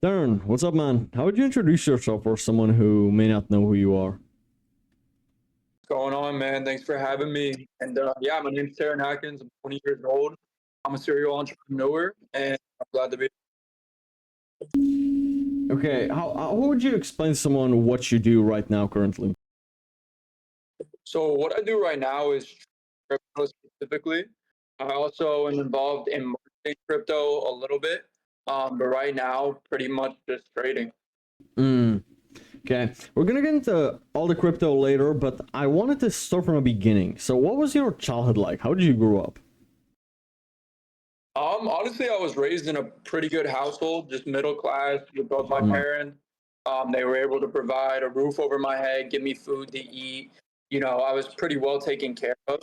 Terren, what's up, man? How would you introduce yourself for someone who may not know who you are? What's going on, man? Thanks for having me. And yeah, my name's Terren Atkins. I'm 20 years old. I'm a serial entrepreneur, and I'm glad to be. Okay, how would you explain to someone what you do right now currently? So what I do right now is crypto specifically. I also am involved in marketing crypto a little bit, but right now, pretty much just trading. Mm, okay, we're gonna get into all the crypto later, but I wanted to start from the beginning. So, what was your childhood like? How did you grow up? Honestly, I was raised in a pretty good household, just middle class with both my Mm, parents. They were able to provide a roof over my head, give me food to eat. I was pretty well taken care of,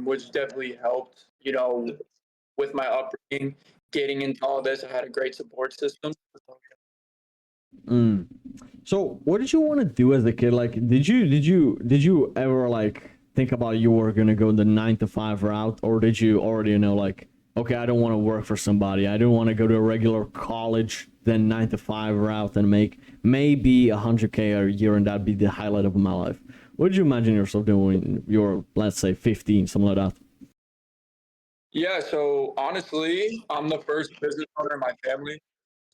which definitely helped, with my upbringing. Getting into all this, I had a great support system. mm. So, what did you want to do as a kid? Like, did you ever like think about you were gonna go the 9 to 5 route, or did you already know like, okay, I don't want to work for somebody. I don't want to go to a regular college, then 9 to 5 route and make maybe 100K a year, and that'd be the highlight of my life. What did you imagine yourself doing when you were, let's say, 15, something like that? Yeah, so honestly, I'm the first business owner in my family.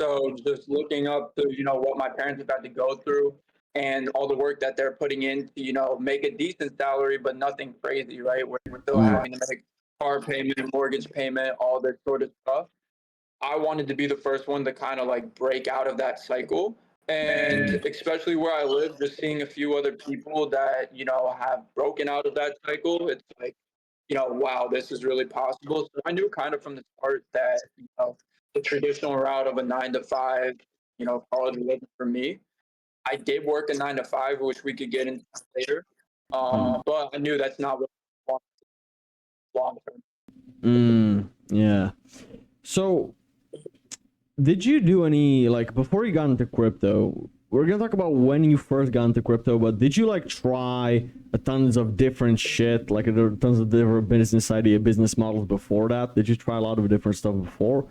So just looking up to, what my parents have had to go through and all the work that they're putting in to, make a decent salary, but nothing crazy, right? We're still Mm, having to make car payment, mortgage payment, all this sort of stuff. I wanted to be the first one to kind of like break out of that cycle. And mm, especially where I live, just seeing a few other people that, have broken out of that cycle, it's like, wow, this is really possible. So I knew kind of from the start that, the traditional route of a 9 to 5, college wasn't for me. I did work a 9 to 5, which we could get into later. mm, But I knew that's not what I wanted long term. yeah. So, did you do any like before you got into crypto? We're gonna talk about when you first got into crypto, but did you like try a tons of different shit, like there were tons of different business idea, business models before that? Did you try a lot of different stuff before?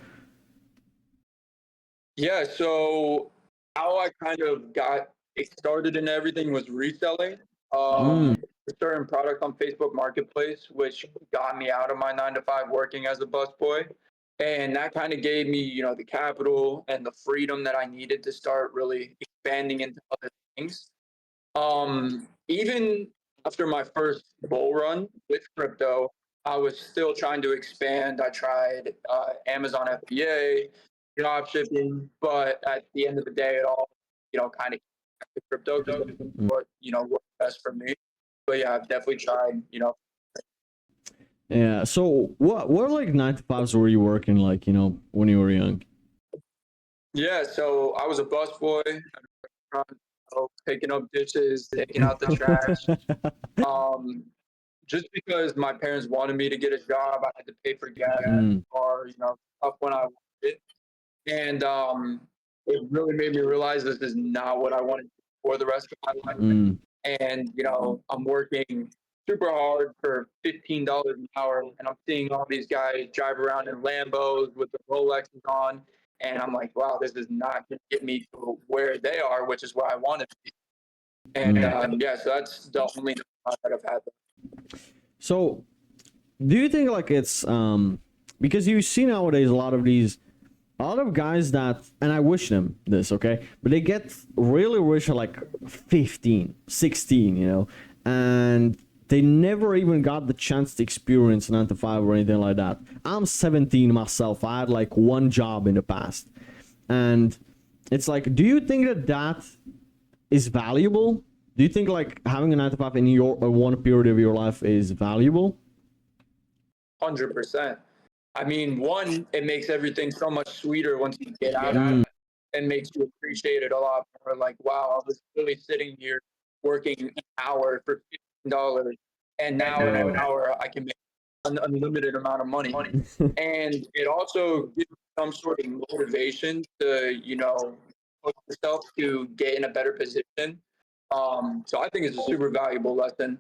Yeah, so how I kind of got it started and everything was reselling Mm, a certain product on Facebook Marketplace, which got me out of my 9 to 5 working as a busboy. And that kind of gave me, the capital and the freedom that I needed to start really expanding into other things. Even after my first bull run with crypto, I was still trying to expand. I tried Amazon FBA, drop shipping, but at the end of the day, it all, kind of to crypto because that's mm. what worked best for me. But yeah, I've definitely tried. Yeah. So what like 9 to 5s were you working like, when you were young? Yeah, so I was a busboy, picking up dishes, taking out the trash. Um, just because my parents wanted me to get a job, I had to pay for gas Mm, or stuff when I wanted it, and it really made me realize this is not what I wanted for the rest of my life. mm, And I'm working super hard for $15 an hour, and I'm seeing all these guys drive around in Lambos with the Rolexes on, and I'm like, wow, this is not going to get me to where they are, which is where I wanted to be. And mm. yeah, so that's the only thought that I've had. So do you think like it's because you see nowadays a lot of guys that, and I wish them this, okay, but they get really rich at like 15, 16, and they never even got the chance to experience 9 to 5 or anything like that. I'm 17 myself. I had like one job in the past, and it's like, do you think that that is valuable? Do you think like having a 9 to 5 in your one period of your life is valuable? 100%. I mean, one, it makes everything so much sweeter once you get out of Mm, it and makes you appreciate it a lot more. Like, wow, I was really sitting here working an hour for $15, and now in an yeah. hour I can make an unlimited amount of money. And it also gives you some sort of motivation to, push yourself to get in a better position. So I think it's a super valuable lesson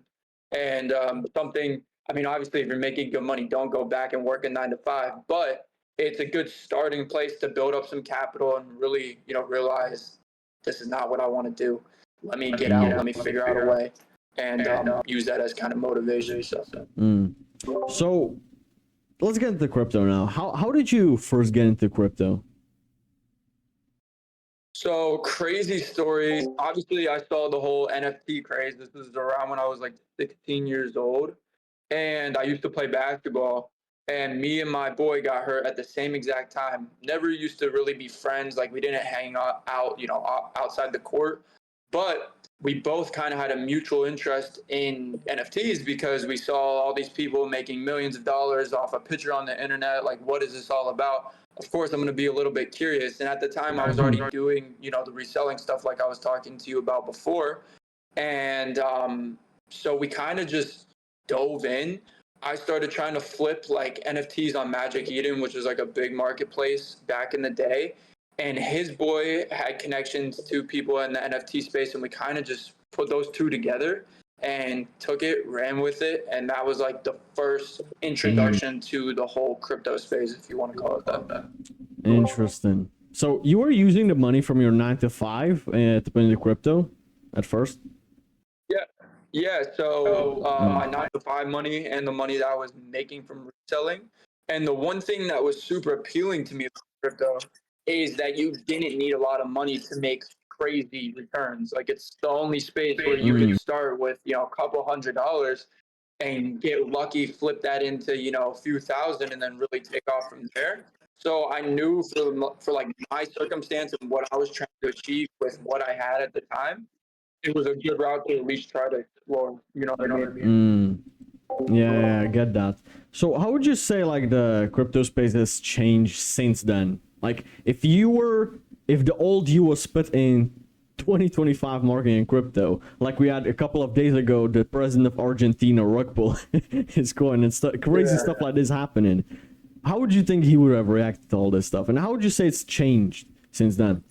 and something. I mean, obviously, if you're making good money, don't go back and work a 9 to 5. But it's a good starting place to build up some capital and really, realize this is not what I want to do. Let me get out. Let me figure out a way, and use that as kind of motivation. So. So let's get into crypto now. How did you first get into crypto? So crazy stories. Obviously, I saw the whole NFT craze. This was around when I was like 16 years old, and I used to play basketball. And me and my boy got hurt at the same exact time. Never used to really be friends. Like we didn't hang out, outside the court. But we both kind of had a mutual interest in NFTs because we saw all these people making millions of dollars off a picture on the internet. Like, what is this all about? Of course, I'm going to be a little bit curious. And at the time, I was already doing, the reselling stuff like I was talking to you about before. And so we kind of just dove in. I started trying to flip like NFTs on Magic Eden, which was like a big marketplace back in the day. And his boy had connections to people in the NFT space. And we kind of just put those two together and took it, ran with it. And that was like the first introduction to the whole crypto space, if you want to call it that. Interesting. So you were using the money from your 9 to 5 to put into crypto at first? Yeah. So my 9 to 5 money and the money that I was making from reselling. And the one thing that was super appealing to me about crypto is that you didn't need a lot of money to make crazy returns. Like it's the only space where you can start with, a couple $100 and get lucky, flip that into, a few thousand and then really take off from there. So I knew for like my circumstance and what I was trying to achieve with what I had at the time, it was a good route to at least try to explore. You know what I mean? Yeah, I get that. So how would you say like the crypto space has changed since then? Like if the old you was spit in 2025 marketing in crypto, like we had a couple of days ago, the president of Argentina rug pull his coin and crazy stuff like this happening. How would you think he would have reacted to all this stuff? And how would you say it's changed since then?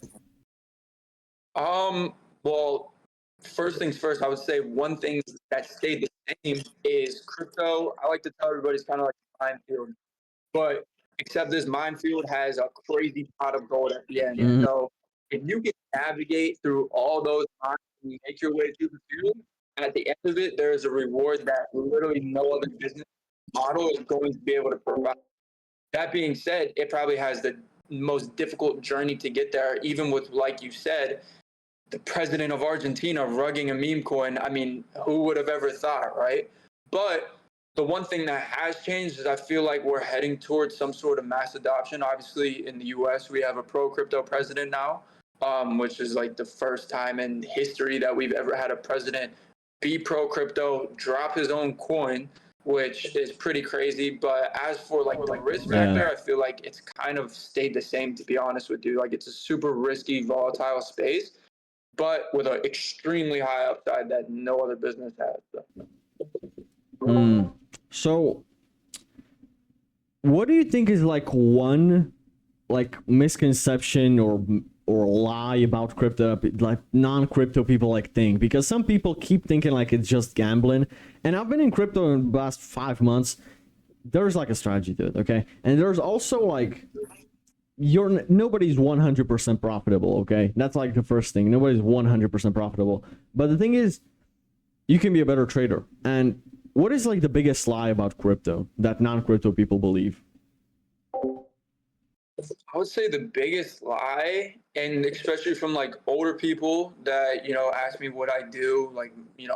Well, first things first, I would say one thing that stayed the same is crypto. I like to tell everybody it's kind of like a minefield, but except this minefield has a crazy pot of gold at the end. So if you can navigate through all those mines and you make your way through the field, at the end of it, there's a reward that literally no other business model is going to be able to provide. That being said, it probably has the most difficult journey to get there, even with, like you said, the president of Argentina rugging a meme coin. I mean, who would have ever thought, right? But the one thing that has changed is I feel like we're heading towards some sort of mass adoption. Obviously, in the US, we have a pro crypto president now, which is like the first time in history that we've ever had a president be pro crypto, drop his own coin, which is pretty crazy. But as for like the risk factor, I feel like it's kind of stayed the same, to be honest with you. Like it's a super risky, volatile space, but with an extremely high upside that no other business has. So what do you think is like one like misconception or lie about crypto, like non-crypto people like think? Because some people keep thinking like it's just gambling, and I've been in crypto in the last 5 months. There's like a strategy to it, okay? And there's also like nobody's 100% profitable, okay? That's like the first thing. Nobody's 100% profitable. But the thing is, you can be a better trader. And what is like the biggest lie about crypto that non-crypto people believe? I would say the biggest lie, and especially from like older people that, ask me what I do, like,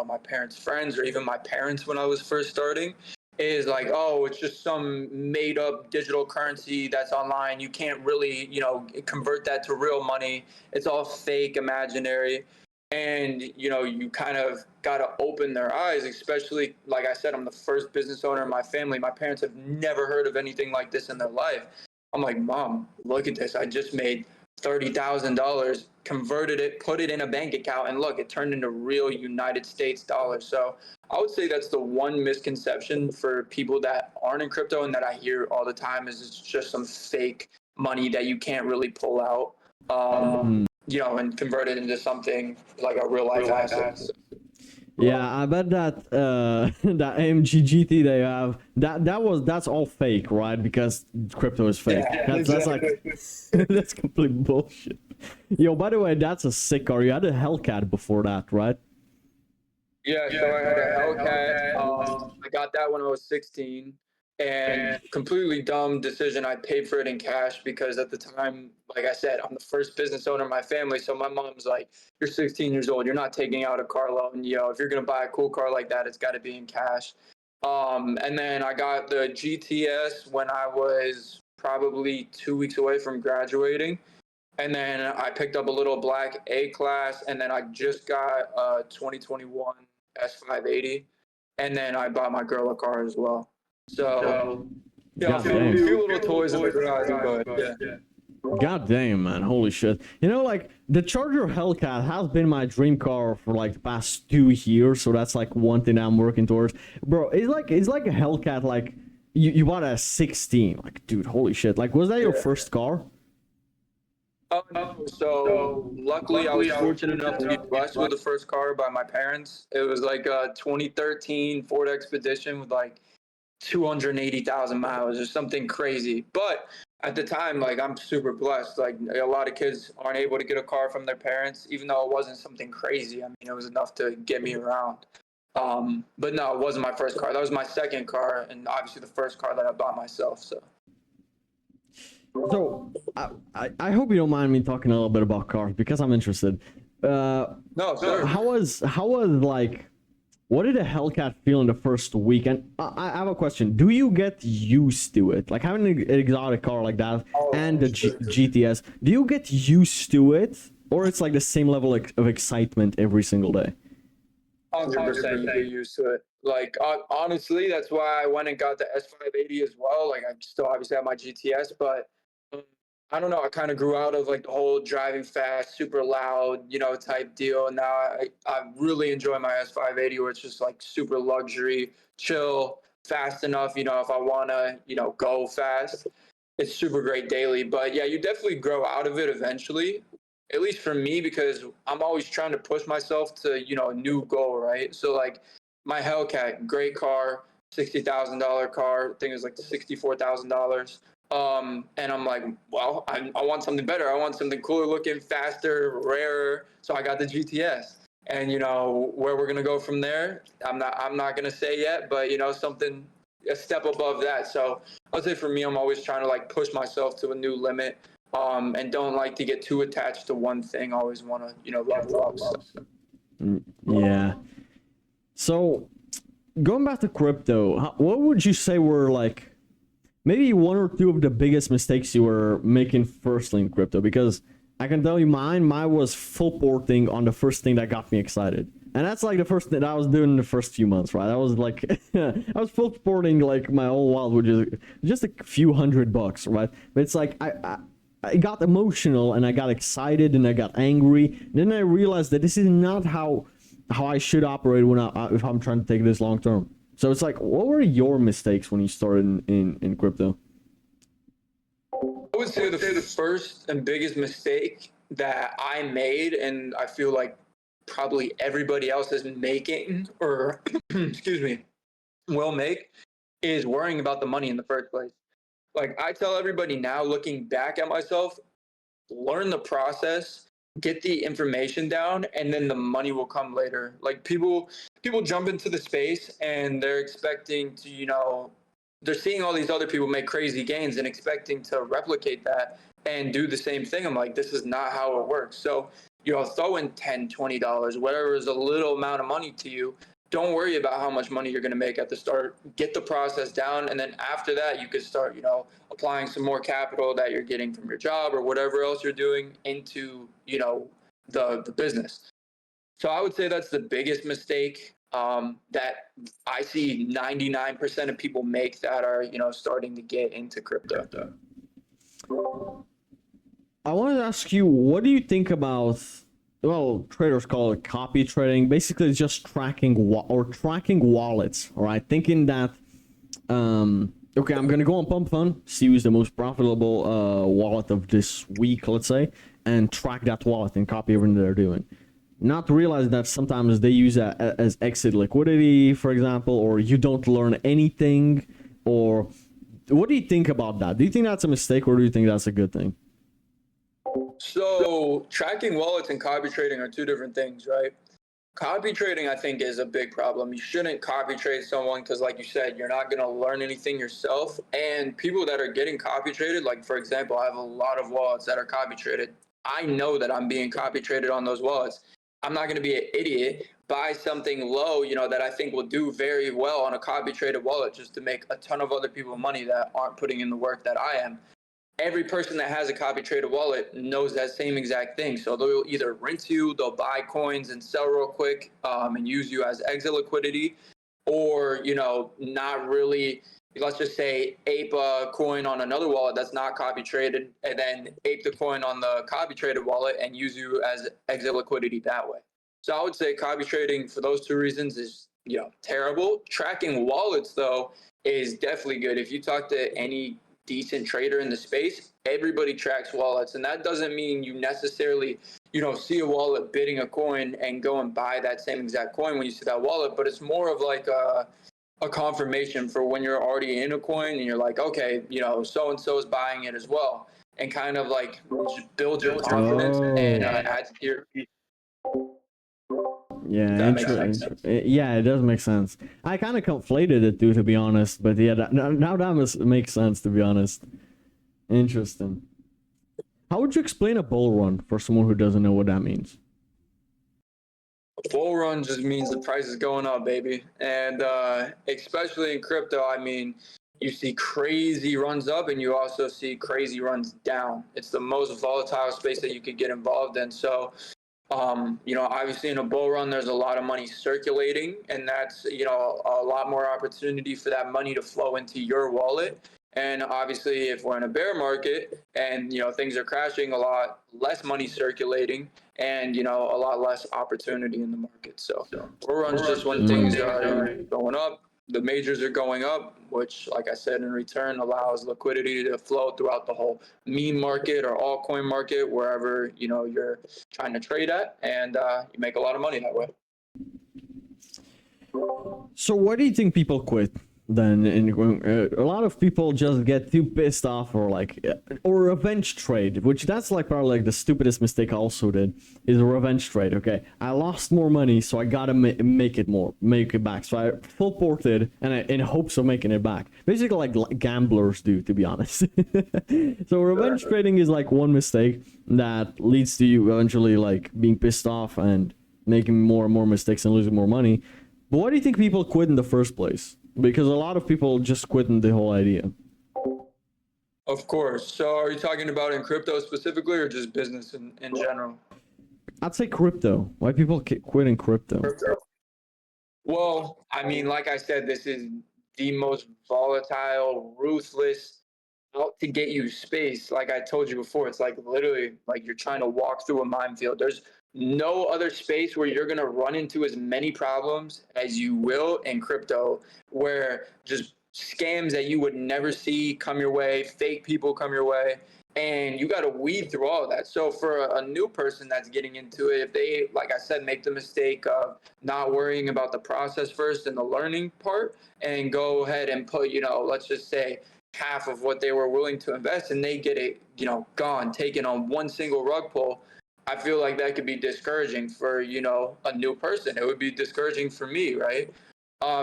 my parents' friends or even my parents when I was first starting, is like, oh, it's just some made up digital currency that's online. You can't really, convert that to real money. It's all fake, imaginary. And, you kind of got to open their eyes, especially, like I said, I'm the first business owner in my family. My parents have never heard of anything like this in their life. I'm like, Mom, look at this. I just made $30,000, converted it, put it in a bank account, and look, it turned into real United States dollars. So I would say that's the one misconception for people that aren't in crypto and that I hear all the time is it's just some fake money that you can't really pull out, and convert it into something like a real life asset. Yeah, I bet that that AMG GT they have that's all fake, right? Because crypto is fake. Yeah, That's like that's complete bullshit. Yo, by the way, that's a sick car. You had a Hellcat before that, right? Yeah, so I had a Hellcat. I got that when I was 16, and completely dumb decision. I paid for it in cash because at the time, like I said, I'm the first business owner in my family. So my mom's like, "You're 16 years old. You're not taking out a car loan. You know, if you're gonna buy a cool car like that, it's got to be in cash." And then I got the GTS when I was probably 2 weeks away from graduating. And then I picked up a little black A class, and then I just got a 2021 S580, and then I bought my girl a car as well. So yeah, a God few, damn. few little toys in the garage, but yeah. God damn, man. Holy shit. You know, like, the Charger Hellcat has been my dream car for, like, the past 2 years, so that's, like, one thing I'm working towards. Bro, it's like a Hellcat, like, you bought a 16. Like, dude, holy shit. Like, was that your first car? Oh no! So luckily, I was fortunate enough to be blessed with the first car by my parents. It was like a 2013 Ford Expedition with like 280,000 miles or something crazy. But at the time, like I'm super blessed. Like a lot of kids aren't able to get a car from their parents, even though it wasn't something crazy. I mean, it was enough to get me around. But no, it wasn't my first car. That was my second car, and obviously the first car that I bought myself. So. So, I hope you don't mind me talking a little bit about cars because I'm interested. No, sir. How was like, what did a Hellcat feel in the first week? And I have a question. Do you get used to it? Like having an exotic car like that and the GTS, do you get used to it? Or it's like the same level of excitement every single day? 100% you get used to it. Like honestly, that's why I went and got the S580 as well. Like I still obviously have my GTS, but um, I don't know. I kind of grew out of like the whole driving fast, super loud, type deal. And now I really enjoy my S580, where it's just like super luxury, chill, fast enough. If I wanna, go fast, it's super great daily. But yeah, you definitely grow out of it eventually, at least for me, because I'm always trying to push myself to, a new goal, right? So like my Hellcat, great car, $60,000 car. I think it was like $64,000. And I'm like, well, I want something better. I want something cooler looking, faster, rarer. So I got the GTS. And where we're gonna go from there, I'm not gonna say yet, but something a step above that. So I'd say for me, I'm always trying to like push myself to a new limit. And don't like to get too attached to one thing. I always want to, level up. So. Yeah. So, going back to crypto, what would you say were like maybe one or two of the biggest mistakes you were making firstly in crypto? Because I can tell you mine was full porting on the first thing that got me excited. And that's like the first thing I was doing in the first few months, right? I was like, I was full porting like my whole wallet, which is just a few $100, right? But it's like, I got emotional and I got excited and I got angry. And then I realized that this is not how I should operate if I'm trying to take this long term. So it's like, what were your mistakes when you started in crypto? I would say the first and biggest mistake that I made, and I feel like probably everybody else is making, or excuse me, will make, is worrying about the money in the first place. Like I tell everybody now, looking back at myself, learn the process, get the information down, and then the money will come later. Like people jump into the space and they're expecting to, they're seeing all these other people make crazy gains and expecting to replicate that and do the same thing. I'm like, this is not how it works. So, throw in $10, $20, whatever is a little amount of money to you. Don't worry about how much money you're going to make at the start. Get the process down, and then after that, you could start, applying some more capital that you're getting from your job or whatever else you're doing into, the business. So I would say that's the biggest mistake that I see 99% of people make that are, starting to get into crypto. I wanted to ask you, what do you think about, well, traders call it copy trading. Basically, it's just tracking wallets, all right? Thinking that, okay, I'm going to go on Pump Fund, see who's the most profitable wallet of this week, let's say, and track that wallet and copy everything they're doing. not realize that sometimes they use that as exit liquidity, for example, or you don't learn anything. Or what do you think about that? Do you think that's a mistake, or do you think that's a good thing? So tracking wallets and copy trading are two different things, right? Copy trading, I think, is a big problem. You shouldn't copy trade someone because, like you said, you're not going to learn anything yourself. And people that are getting copy traded, like, for example, I have a lot of wallets that are copy traded. I know that I'm being copy traded on those wallets. I'm not going to be an idiot, buy something low, that I think will do very well on a copy traded wallet just to make a ton of other people money that aren't putting in the work that I am. Every person that has a copy traded wallet knows that same exact thing. So they'll either rinse you, they'll buy coins and sell real quick, and use you as exit liquidity, or, not really, let's just say, ape a coin on another wallet that's not copy traded, and then ape the coin on the copy traded wallet and use you as exit liquidity that way. So I would say copy trading for those two reasons is, terrible. Tracking wallets, though, is definitely good. If you talk to any decent trader in the space, everybody tracks wallets. And that doesn't mean you necessarily, see a wallet bidding a coin and go and buy that same exact coin when you see that wallet, but it's more of like a confirmation for when you're already in a coin and you're like, okay, so-and-so is buying it as well. And kind of like build your confidence and add to your. Yeah, yeah, it does make sense. I kind of conflated it too, to be honest. But yeah, now that makes sense, to be honest. Interesting. How would you explain a bull run for someone who doesn't know what that means? A bull run just means the price is going up, baby. And especially in crypto, I mean, you see crazy runs up and you also see crazy runs down. It's the most volatile space that you could get involved in. So obviously in a bull run, there's a lot of money circulating, and that's, a lot more opportunity for that money to flow into your wallet. And obviously, if we're in a bear market and, things are crashing, a lot less money circulating and, a lot less opportunity in the market. So bull run's just when things are going up. The majors are going up, which, like I said, in return allows liquidity to flow throughout the whole meme market or altcoin market, wherever you're trying to trade at, and you make a lot of money that way. So, why do you think people quit? Then a lot of people just get too pissed off, or revenge trade, which that's probably the stupidest mistake I also did, is a revenge trade. Okay, I lost more money, so I gotta make it back. So I full ported and in hopes of making it back, basically like gamblers do, to be honest. So revenge trading is one mistake that leads to you eventually being pissed off and making more and more mistakes and losing more money. But why do you think people quit in the first place? Because a lot of people just quit in the whole idea. Of course. So are you talking about in crypto specifically or just business in general? I'd say crypto. Why people quit in crypto? Well, I mean, like I said, this is the most volatile, ruthless, out to get you space. Like I told you before, it's literally you're trying to walk through a minefield. There's no other space where you're going to run into as many problems as you will in crypto, where just scams that you would never see come your way, fake people come your way, and you got to weed through all of that. So for a new person that's getting into it, if they, like I said, make the mistake of not worrying about the process first and the learning part, and go ahead and put, let's just say half of what they were willing to invest, and they get it, gone, taken on one single rug pull, I feel like that could be discouraging for, a new person. It would be discouraging for me, right?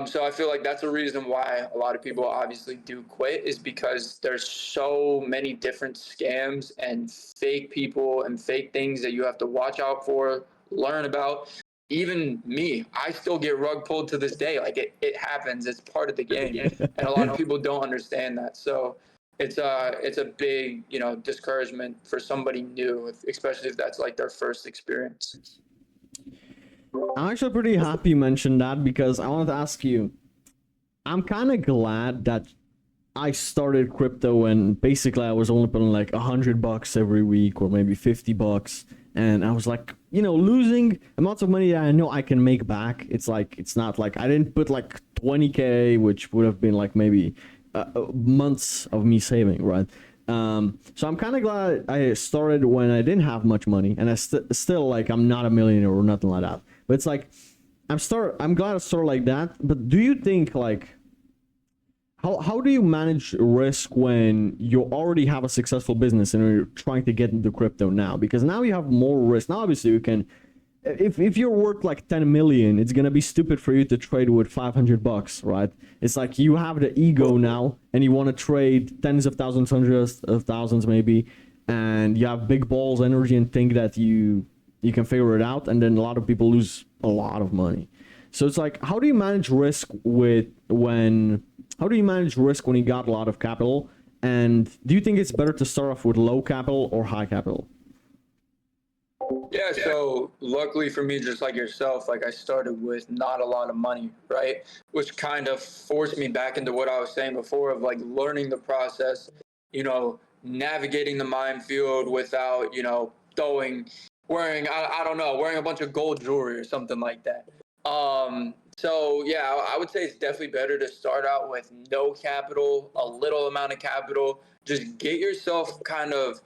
So I feel like that's a reason why a lot of people obviously do quit, is because there's so many different scams and fake people and fake things that you have to watch out for, learn about. Even me, I still get rug pulled to this day. It happens. It's part of the game. And a lot of people don't understand that. So it's a big, discouragement for somebody new, especially if that's their first experience. I'm actually pretty happy you mentioned that, because I wanted to ask you, I'm kind of glad that I started crypto and basically I was only putting $100 every week or maybe $50, and I was losing amounts of money that I know I can make back. It's not I didn't put 20K, which would have been maybe months of me saving, right? So I'm kind of glad I started when I didn't have much money, and I still like I'm not a millionaire or nothing like that. But it's like I'm glad I started like that. But do you think like how do you manage risk when you already have a successful business and you're trying to get into crypto now? Because now you have more risk. Now obviously you can, if you're worth like 10 million, it's gonna be stupid for you to trade with $500, right? It's like you have the ego now and you want to trade tens of thousands, hundreds of thousands maybe, and you have big balls energy and think that you can figure it out, and then a lot of people lose a lot of money. So it's like, how do you manage risk when you got a lot of capital? And do you think it's better to start off with low capital or high capital? Yeah, so luckily for me, just like yourself, like I started with not a lot of money, right? Which kind of forced me back into what I was saying before of like learning the process, navigating the minefield without, I don't know, wearing a bunch of gold jewelry or something like that. So yeah, I would say it's definitely better to start out with no capital, a little amount of capital, just get yourself kind of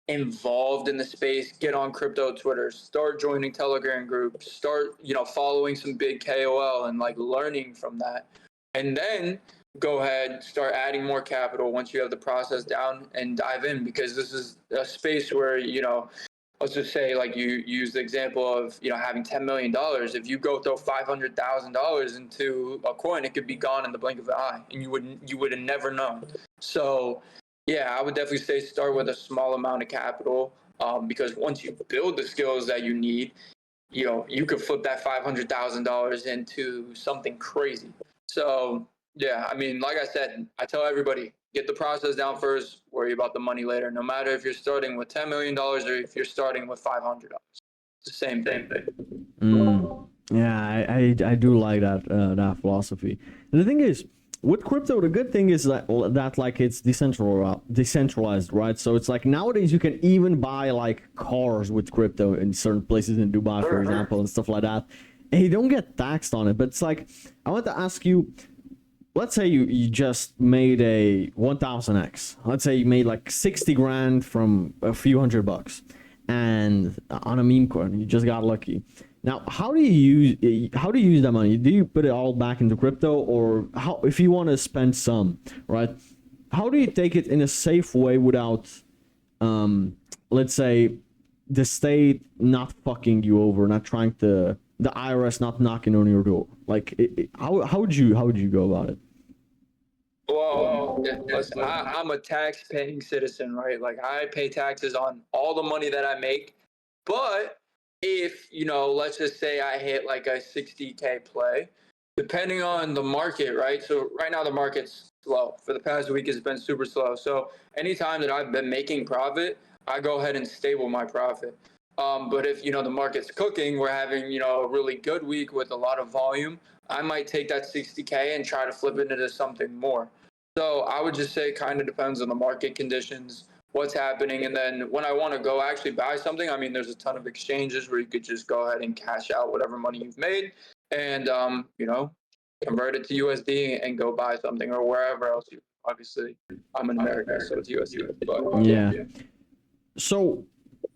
involved in the space, get on crypto Twitter, start joining Telegram groups, start, following some big KOL and like learning from that. And then go ahead, start adding more capital once you have the process down and dive in, because this is a space where, let's just say like you use the example of, having $10 million. If you go throw $500,000 into a coin, it could be gone in the blink of an eye and you would have never known. So yeah, I would definitely say start with a small amount of capital, because once you build the skills that you need, you could flip that $500,000 into something crazy. So yeah, I mean, like I said, I tell everybody, get the process down first, worry about the money later. No matter if you're starting with $10 million or if you're starting with $500, it's the same thing. Yeah, I do like that philosophy. And the thing is, with crypto, the good thing is that like it's decentralized, right? So it's like nowadays you can even buy like cars with crypto in certain places in Dubai, for example, and stuff like that. And you don't get taxed on it. But it's like, I want to ask you, let's say you just made a 1000x. Let's say you made like 60 grand from a few $100 and on a meme coin, you just got lucky. Now, how do you use that money? Do you put it all back into crypto, or how, if you want to spend some, right? How do you take it in a safe way without, let's say, the state not fucking you over, not trying to, the IRS not knocking on your door? Like, how would you go about it? Well, listen, I'm a tax-paying citizen, right? Like I pay taxes on all the money that I make, but if, let's just say I hit like a 60K play, depending on the market, right? So right now the market's slow. For the past week, it's been super slow. So anytime that I've been making profit, I go ahead and stable my profit. But if, the market's cooking, we're having, a really good week with a lot of volume, I might take that 60K and try to flip it into something more. So I would just say it kind of depends on the market conditions, what's happening. And then when I want to go actually buy something, I mean, there's a ton of exchanges where you could just go ahead and cash out whatever money you've made and, convert it to USD and go buy something, or wherever else you, obviously I'm in America, so it's USD. But Yeah. So,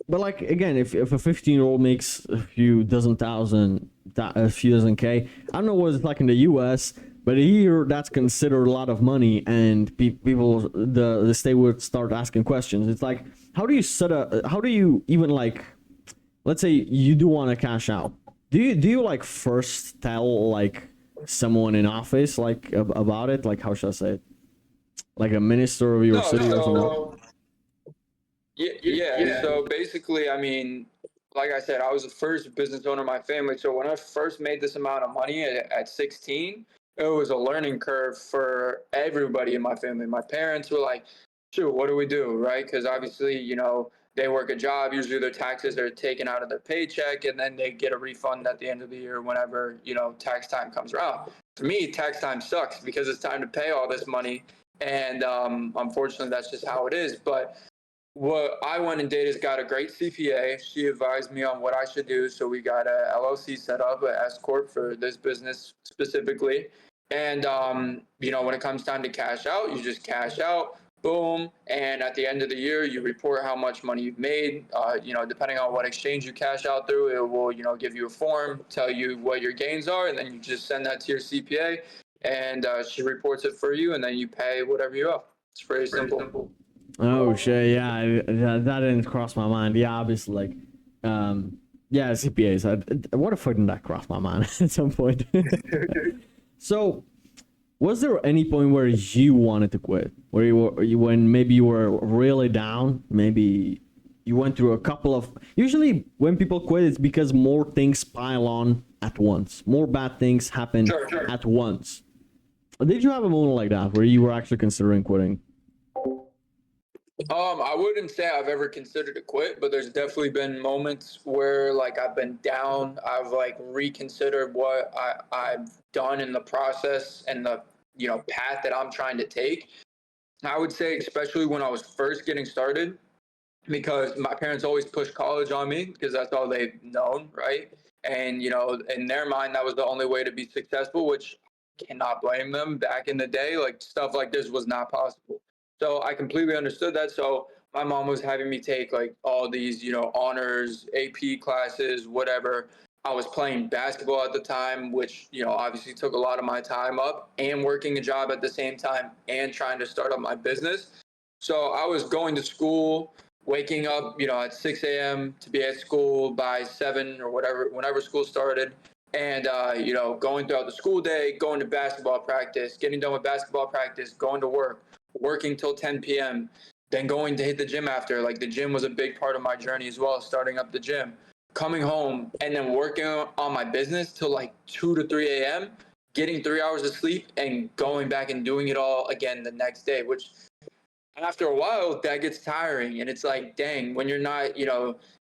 but like again, if a 15-year-old makes a few dozen K, I don't know what it's like in the US, but here that's considered a lot of money, and people, the state would start asking questions. It's like, how do you even like, let's say you do want to cash out, do you like first tell like someone in office like about it, like how should I say it, like a minister of your city or something? Yeah. So basically, I mean, like I said, I was the first business owner in my family. So when I first made this amount of money at 16, it was a learning curve for everybody in my family. My parents were like, shoot, what do we do? Right? Because obviously, they work a job. Usually their taxes are taken out of their paycheck, and then they get a refund at the end of the year whenever, tax time comes around. For me, tax time sucks because it's time to pay all this money. And unfortunately, that's just how it is. But what I went and did is got a great CPA. She advised me on what I should do. So we got a LLC set up, a S corp for this business specifically. And when it comes time to cash out, you just cash out. boom. And at the end of the year, you report how much money you've made. Depending on what exchange you cash out through, it will, give you a form, tell you what your gains are, and then you just send that to your CPA, and she reports it for you, and then you pay whatever you owe. It's pretty simple. Oh shit, yeah, that didn't cross my mind. Yeah, obviously, like, yeah, CPAs. What the fuck didn't that cross my mind at some point? So, was there any point where you wanted to quit? Where when maybe you were really down, maybe you went through a couple of. Usually, when people quit, it's because more things pile on at once. More bad things happen at once. Did you have a moment like that where you were actually considering quitting? I wouldn't say I've ever considered to quit, but there's definitely been moments where like I've been down. I've like reconsidered what I've done in the process and the path that I'm trying to take. I would say especially when I was first getting started, because my parents always pushed college on me because that's all they've known, right? And in their mind, that was the only way to be successful, which I cannot blame them. Back in the day, like stuff like this was not possible. So I completely understood that. So my mom was having me take like all these, honors, AP classes, whatever. I was playing basketball at the time, which, obviously took a lot of my time up, and working a job at the same time and trying to start up my business. So I was going to school, waking up, at 6 a.m. to be at school by 7 or whatever, whenever school started. And, going throughout the school day, going to basketball practice, getting done with basketball practice, going to work, working till 10 p.m., then going to hit the gym after. Like the gym was a big part of my journey as well, starting up the gym, coming home, and then working on my business till like 2 to 3 a.m., getting 3 hours of sleep and going back and doing it all again the next day, which after a while that gets tiring. And it's like, dang, when you're not,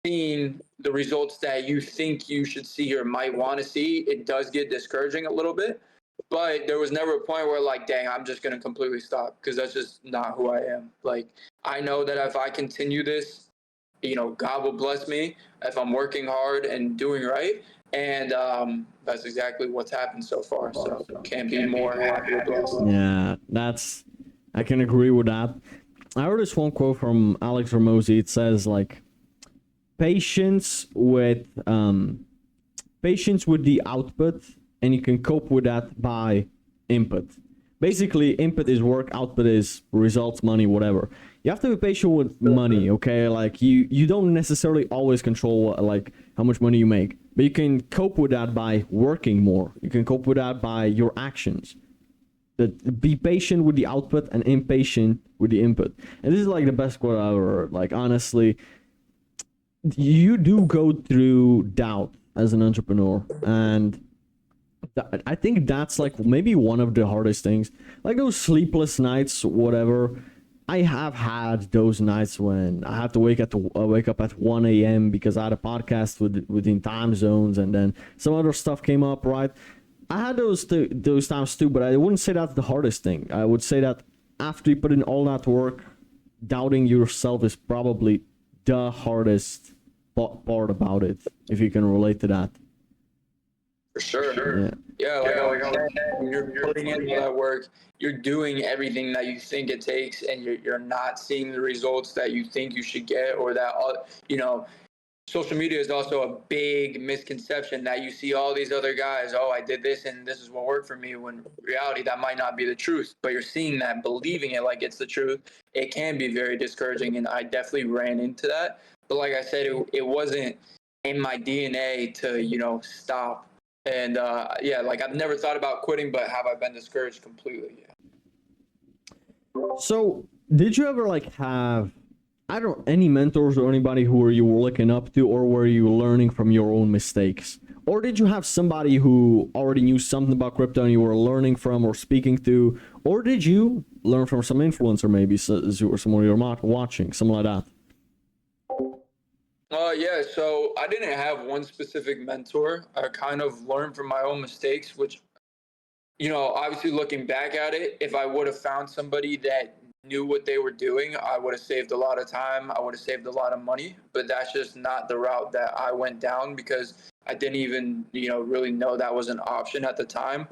seeing the results that you think you should see or might want to see, it does get discouraging a little bit. But there was never a point where like, dang, I'm just going to completely stop, because that's just not who I am. Like, I know that if I continue this, God will bless me if I'm working hard and doing right. And that's exactly what's happened so far. So can't be more happy or blessed. Yeah, I can agree with that. I heard this one quote from Alex Ramosi. It says like, patience with the output, and you can cope with that by input. Basically, input is work, output is results, money, whatever. You have to be patient with money, okay? Like you don't necessarily always control like how much money you make, but you can cope with that by working more. You can cope with that by your actions. Be patient with the output and impatient with the input. And this is like the best quote I ever heard. Like, honestly, you do go through doubt as an entrepreneur, and I think that's like maybe one of the hardest things. Like those sleepless nights, whatever. I have had those nights when I have to wake up at 1 a.m. because I had a podcast within time zones, and then some other stuff came up, right? I had those times too, but I wouldn't say that's the hardest thing. I would say that after you put in all that work, doubting yourself is probably the hardest part about it, if you can relate to that. For sure. Yeah, like I was saying, you're putting in all that work, you're doing everything that you think it takes, and you're not seeing the results that you think you should get, or that, social media is also a big misconception that you see all these other guys, oh, I did this and this is what worked for me, when in reality that might not be the truth, but you're seeing that, believing it like it's the truth. It can be very discouraging, and I definitely ran into that. But like I said, it wasn't in my DNA to, stop. And like I've never thought about quitting, but have I been discouraged completely? Yeah. So, did you ever like have, I don't know, any mentors or anybody who you were looking up to, or were you learning from your own mistakes? Or did you have somebody who already knew something about crypto and you were learning from or speaking to? Or did you learn from some influencer maybe, or someone you're watching, something like that? Yeah, so I didn't have one specific mentor. I kind of learned from my own mistakes, which, obviously looking back at it, if I would have found somebody that knew what they were doing, I would have saved a lot of time. I would have saved a lot of money, but that's just not the route that I went down, because I didn't even, really know that was an option at the time.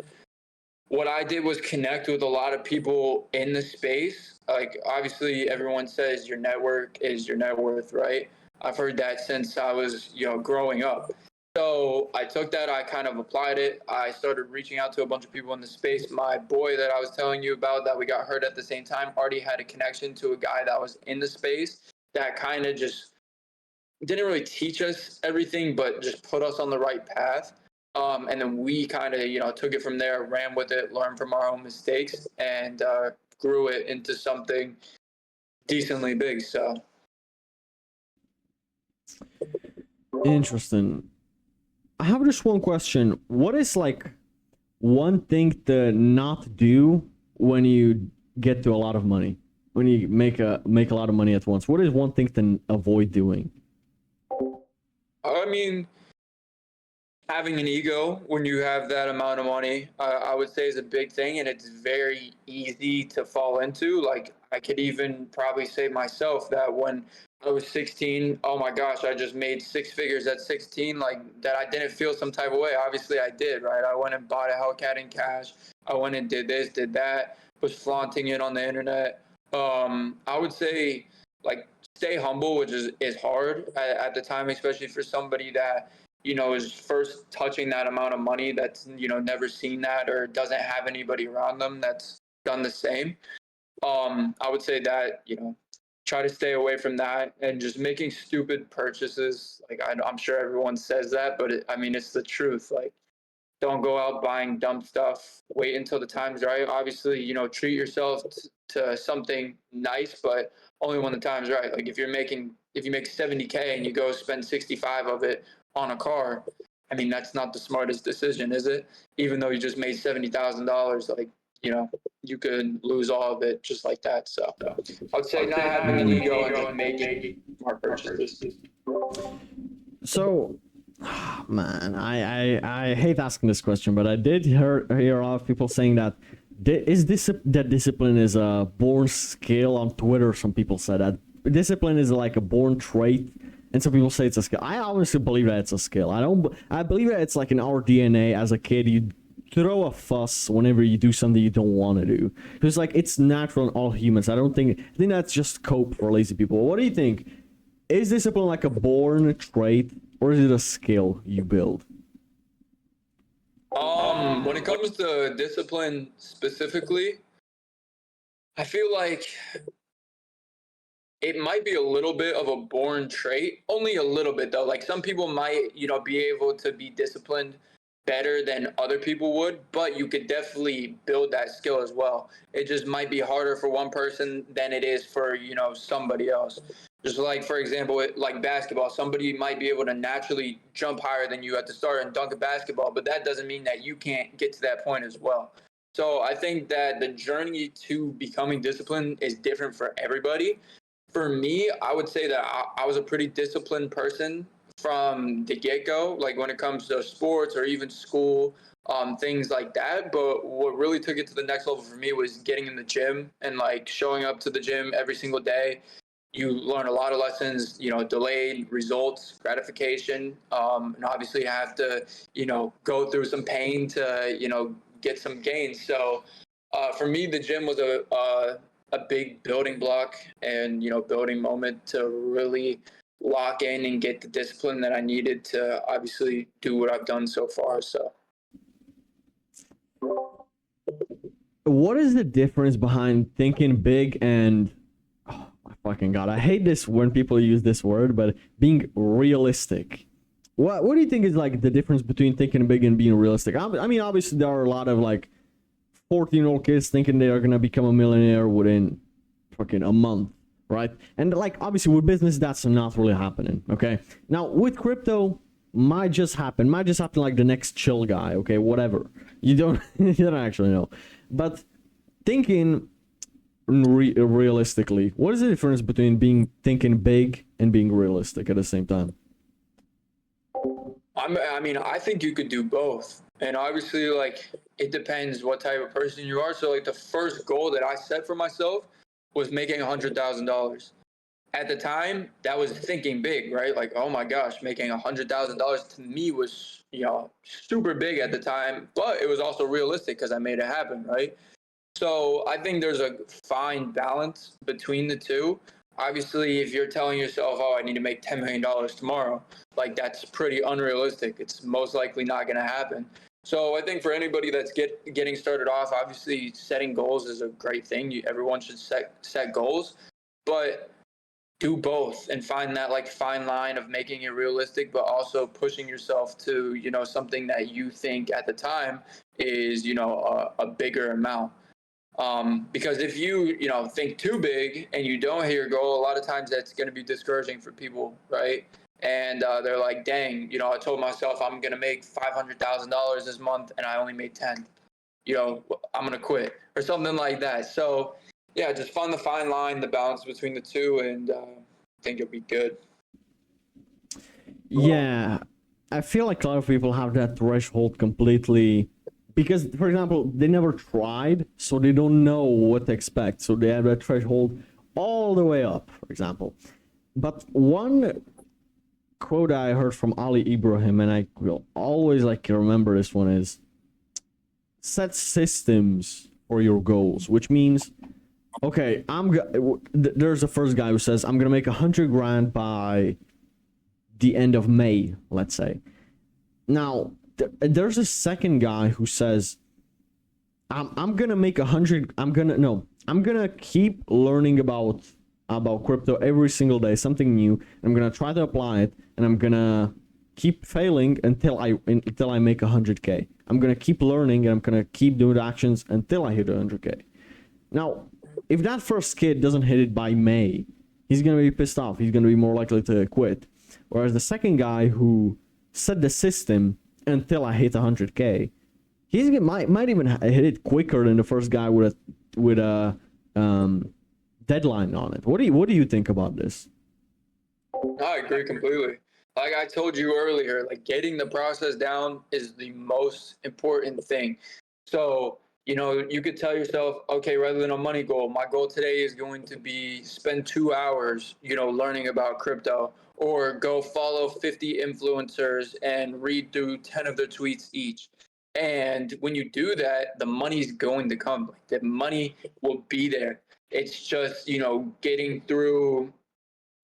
what I did was connect with a lot of people in the space. Like, obviously, everyone says your network is your net worth, right? I've heard that since I was, growing up. So I took that, I kind of applied it. I started reaching out to a bunch of people in the space. My boy that I was telling you about that we got hurt at the same time already had a connection to a guy that was in the space that kind of just didn't really teach us everything, but just put us on the right path. And then we kind of, took it from there, ran with it, learned from our own mistakes, and grew it into something decently big. So, Interesting. I have just one question. What is like one thing to not do when you get to a lot of money? When you make a lot of money at once, what is one thing to avoid doing? I mean, having an ego when you have that amount of money, I would say is a big thing, and it's very easy to fall into. Like, I could even probably say myself that when I was 16, oh my gosh, I just made six figures at 16, like that I didn't feel some type of way. Obviously I did, right? I went and bought a Hellcat in cash. I went and did this, did that, was flaunting it on the internet. I would say, like, stay humble, which is hard at the time, especially for somebody that is first touching that amount of money, that's, never seen that or doesn't have anybody around them that's done the same. I would say that, try to stay away from that and just making stupid purchases. Like, I'm sure everyone says that, but I mean, it's the truth. Like, don't go out buying dumb stuff. Wait until the time's right. Obviously, treat yourself to something nice, but only when the time's right. Like, if you make 70K and you go spend 65 of it on a car, I mean, that's not the smartest decision, is it? Even though you just made $70,000, like, you could lose all of it just like that. So I'd say not having an ego and just making smart purchases. So, man, I hate asking this question, but I did hear a lot of people saying that that discipline is a born skill. On Twitter, some people said that discipline is like a born trait, and some people say it's a skill. I honestly believe that it's a skill. I believe that it's like in our DNA. As a kid, you throw a fuss whenever you do something you don't want to do, because like it's natural in all humans. I think that's just cope for lazy people. What do you think? Is discipline like a born trait, or is it a skill you build? When it comes to discipline specifically, I feel like it might be a little bit of a born trait, only a little bit though. Like, some people might, be able to be disciplined better than other people would, but you could definitely build that skill as well. It just might be harder for one person than it is for, somebody else. Just like, for example, like basketball, somebody might be able to naturally jump higher than you at the start and dunk a basketball, but that doesn't mean that you can't get to that point as well. So I think that the journey to becoming disciplined is different for everybody. For me, I would say that I was a pretty disciplined person from the get-go, like when it comes to sports or even school, things like that. But what really took it to the next level for me was getting in the gym and like showing up to the gym every single day. You learn a lot of lessons, delayed results, gratification, and obviously you have to, go through some pain to, get some gains. So for me, the gym was a big building block and, building moment to really lock in and get the discipline that I needed to obviously do what I've done so far. So, What is the difference behind thinking big and, oh my fucking god, I hate this when people use this word, but being realistic? What do you think is like the difference between thinking big and being realistic? I mean, obviously there are a lot of like 14-year-old kids thinking they are gonna become a millionaire within fucking a month, right? And like obviously with business, that's not really happening. Okay, now with crypto, might just happen like the next chill guy. Okay, whatever. You don't you don't actually know, but thinking realistically, what is the difference between thinking big and being realistic at the same time? I mean, I think you could do both. And obviously, like, it depends what type of person you are. So, like, the first goal that I set for myself was making $100,000. at the time, that was thinking big, right? Like, oh my gosh, making $100,000 to me was, super big at the time, but it was also realistic because I made it happen, right? So I think there's a fine balance between the two. Obviously, if you're telling yourself, oh, I need to make $10 million tomorrow, like that's pretty unrealistic. It's most likely not going to happen. So I think for anybody that's getting started off, obviously setting goals is a great thing. Everyone should set goals, but do both and find that like fine line of making it realistic, but also pushing yourself to, something that you think at the time is, a bigger amount. Because if you think too big and you don't hit your goal, a lot of times that's going to be discouraging for people, right? And they're like, dang, I told myself I'm going to make $500,000 this month and I only made 10. I'm going to quit or something like that. So yeah, just find the fine line, the balance between the two, and I think you'll be good. Yeah, I feel like a lot of people have that threshold completely because, for example, they never tried, so they don't know what to expect. So they have that threshold all the way up, for example. But one quote I heard from Ali Ibrahim, and I will always like remember this one, is set systems for your goals, which means, okay, there's the first guy who says I'm gonna make 100 grand by the end of May, let's say. Now there's a second guy who says I'm gonna make 100. I'm gonna keep learning about crypto every single day, something new. I'm gonna try to apply it, and I'm gonna keep failing until I make 100K. I'm gonna keep learning, and I'm gonna keep doing actions until I hit 100K. Now, if that first kid doesn't hit it by May, he's gonna be pissed off. He's gonna be more likely to quit. Whereas the second guy who set the system until I hit 100K, might even hit it quicker than the first guy with a deadline on it. What do you think about this? I agree completely. Like I told you earlier, like getting the process down is the most important thing. So, you could tell yourself, okay, rather than a money goal, my goal today is going to be spend 2 hours, learning about crypto, or go follow 50 influencers and read through 10 of their tweets each. And when you do that, the money's going to come. Like the money will be there. It's just, getting through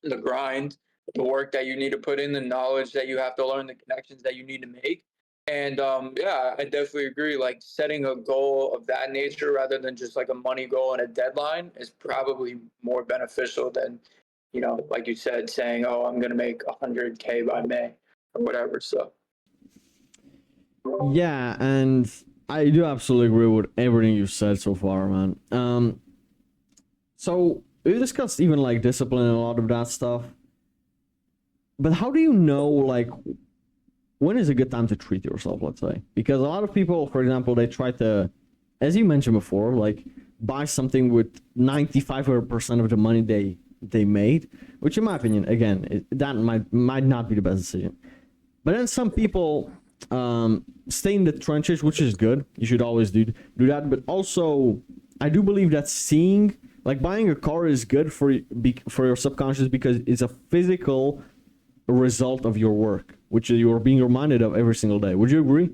the grind, the work that you need to put in, the knowledge that you have to learn, the connections that you need to make. And yeah, I definitely agree. Like setting a goal of that nature rather than just like a money goal and a deadline is probably more beneficial than, like you said, saying, "Oh, I'm gonna make 100K by May" or whatever. So Yeah, and I do absolutely agree with everything you said so far, man. So we discussed even like discipline and a lot of that stuff. But how do you know like when is a good time to treat yourself, let's say? Because a lot of people, for example, they try to, as you mentioned before, like buy something with 95% of the money they made, which in my opinion, again, that might not be the best decision. But then some people stay in the trenches, which is good. You should always do that. But also, I do believe that like buying a car is good for your subconscious because it's a physical result of your work, which you're being reminded of every single day. Would you agree?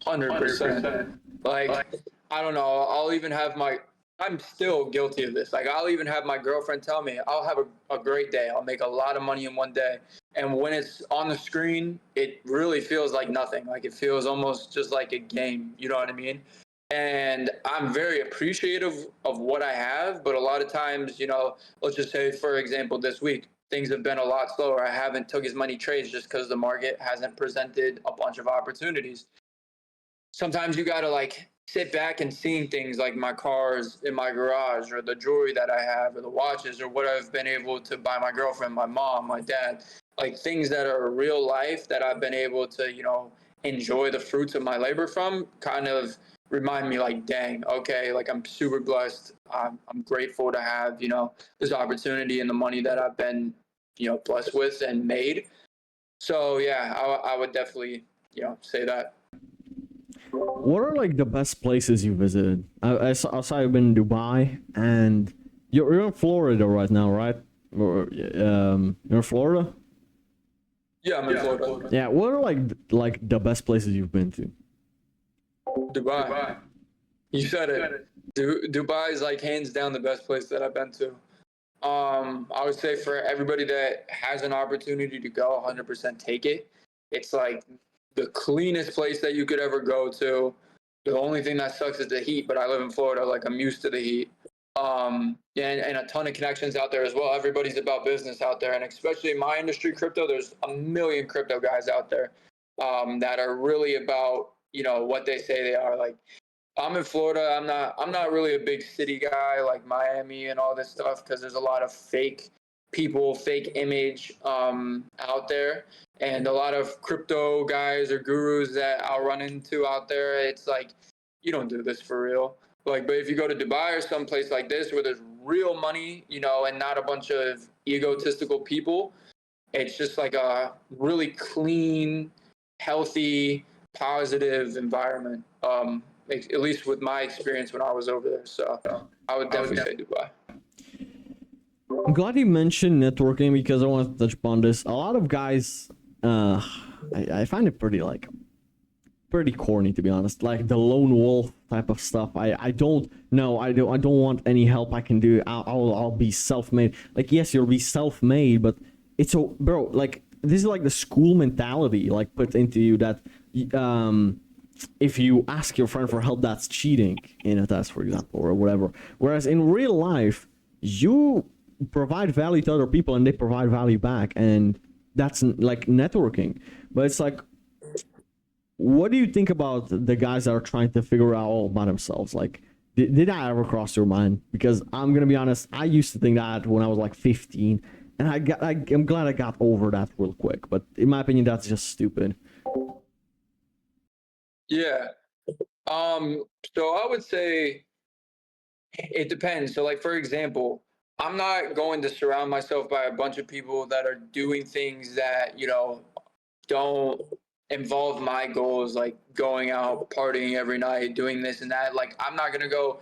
100%. Like, I don't know. I'll even have I'm still guilty of this. Like, I'll even have my girlfriend tell me, I'll have a great day. I'll make a lot of money in one day. And when it's on the screen, it really feels like nothing. Like, it feels almost just like a game. You know what I mean? And I'm very appreciative of what I have. But a lot of times, let's just say, for example, this week, things have been a lot slower. I haven't took as many trades just because the market hasn't presented a bunch of opportunities. Sometimes you gotta like sit back and seeing things like my cars in my garage or the jewelry that I have or the watches or what I've been able to buy my girlfriend, my mom, my dad, like things that are real life that I've been able to, enjoy the fruits of my labor from kind of remind me like, dang, okay, like I'm super blessed. I'm grateful to have, this opportunity and the money that I've been, blessed with and made. So yeah, I would definitely, say that. What are like the best places you visited? I saw you've been in Dubai, and You're in Florida right now, right? Or you're in Florida. Yeah, I'm in Florida. Yeah. What are like the best places you've been to? Dubai. You said it. Dubai is like hands down the best place that I've been to. I would say for everybody that has an opportunity to go, 100% take it. It's like the cleanest place that you could ever go to. The only thing that sucks is the heat, but I live in Florida, like I'm used to the heat. And a ton of connections out there as well. Everybody's about business out there, and especially in my industry, crypto. There's a million crypto guys out there that are really about what they say they are. Like I'm in Florida. I'm not really a big city guy like Miami and all this stuff because there's a lot of fake people, fake image out there, and a lot of crypto guys or gurus that I'll run into out there. It's like you don't do this for real. Like, but if you go to Dubai or someplace like this where there's real money, and not a bunch of egotistical people, it's just like a really clean, healthy, positive environment. At least with my experience when I was over there. So I would definitely say Dubai. I'm glad you mentioned networking because I want to touch upon this. A lot of guys, I find it pretty corny to be honest. Like the lone wolf type of stuff. I don't know. I don't want any help I can do. I'll be self-made. Like yes, you'll be self-made, but it's a bro. Like this is like the school mentality like put into you that if you ask your friend for help, that's cheating in a test, for example, or whatever. Whereas in real life, you provide value to other people and they provide value back, and that's like networking. But it's like, what do you think about the guys that are trying to figure out all about themselves? Like, did that ever cross your mind? Because I'm gonna be honest, I used to think that when I was like 15, and I'm glad I got over that real quick. But in my opinion, that's just stupid. Yeah. So I would say it depends. So, like for example, I'm not going to surround myself by a bunch of people that are doing things that don't involve my goals, like going out partying every night, doing this and that. Like I'm not gonna go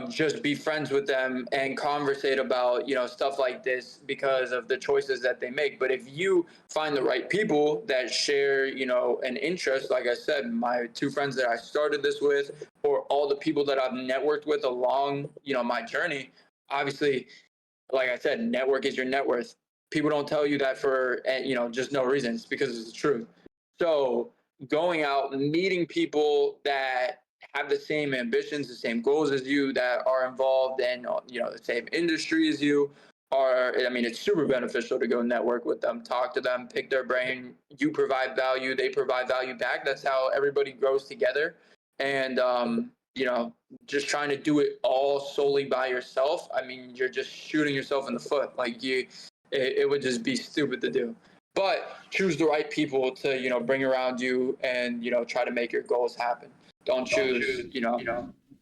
just be friends with them and conversate about, stuff like this because of the choices that they make. But if you find the right people that share, an interest, like I said, my two friends that I started this with, or all the people that I've networked with along, my journey, obviously, like I said, network is your net worth. People don't tell you that for, just no reason. It's because it's the truth. So going out, meeting people that have the same ambitions, the same goals as you, that are involved in the same industry as you, it's super beneficial to go network with them, talk to them, pick their brain. You provide value, they provide value back. That's how everybody grows together. And just trying to do it all solely by yourself, you're just shooting yourself in the foot. Like it would just be stupid to do. But choose the right people to bring around you and try to make your goals happen. Don't choose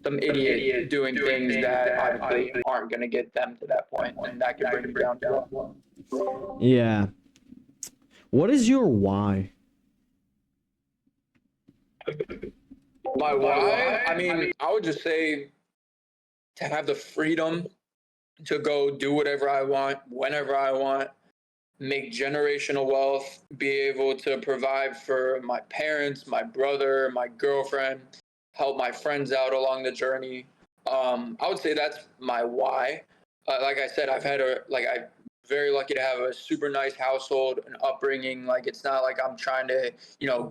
some idiot doing things that obviously aren't going to get them to that point, and that can bring you down as well. Yeah. What is your why? My why? I would just say to have the freedom to go do whatever I want, whenever I want, make generational wealth, be able to provide for my parents, my brother, my girlfriend, help my friends out along the journey. I would say that's my why. Like I said, I'm very lucky to have a super nice household, an upbringing. Like it's not like I'm trying to,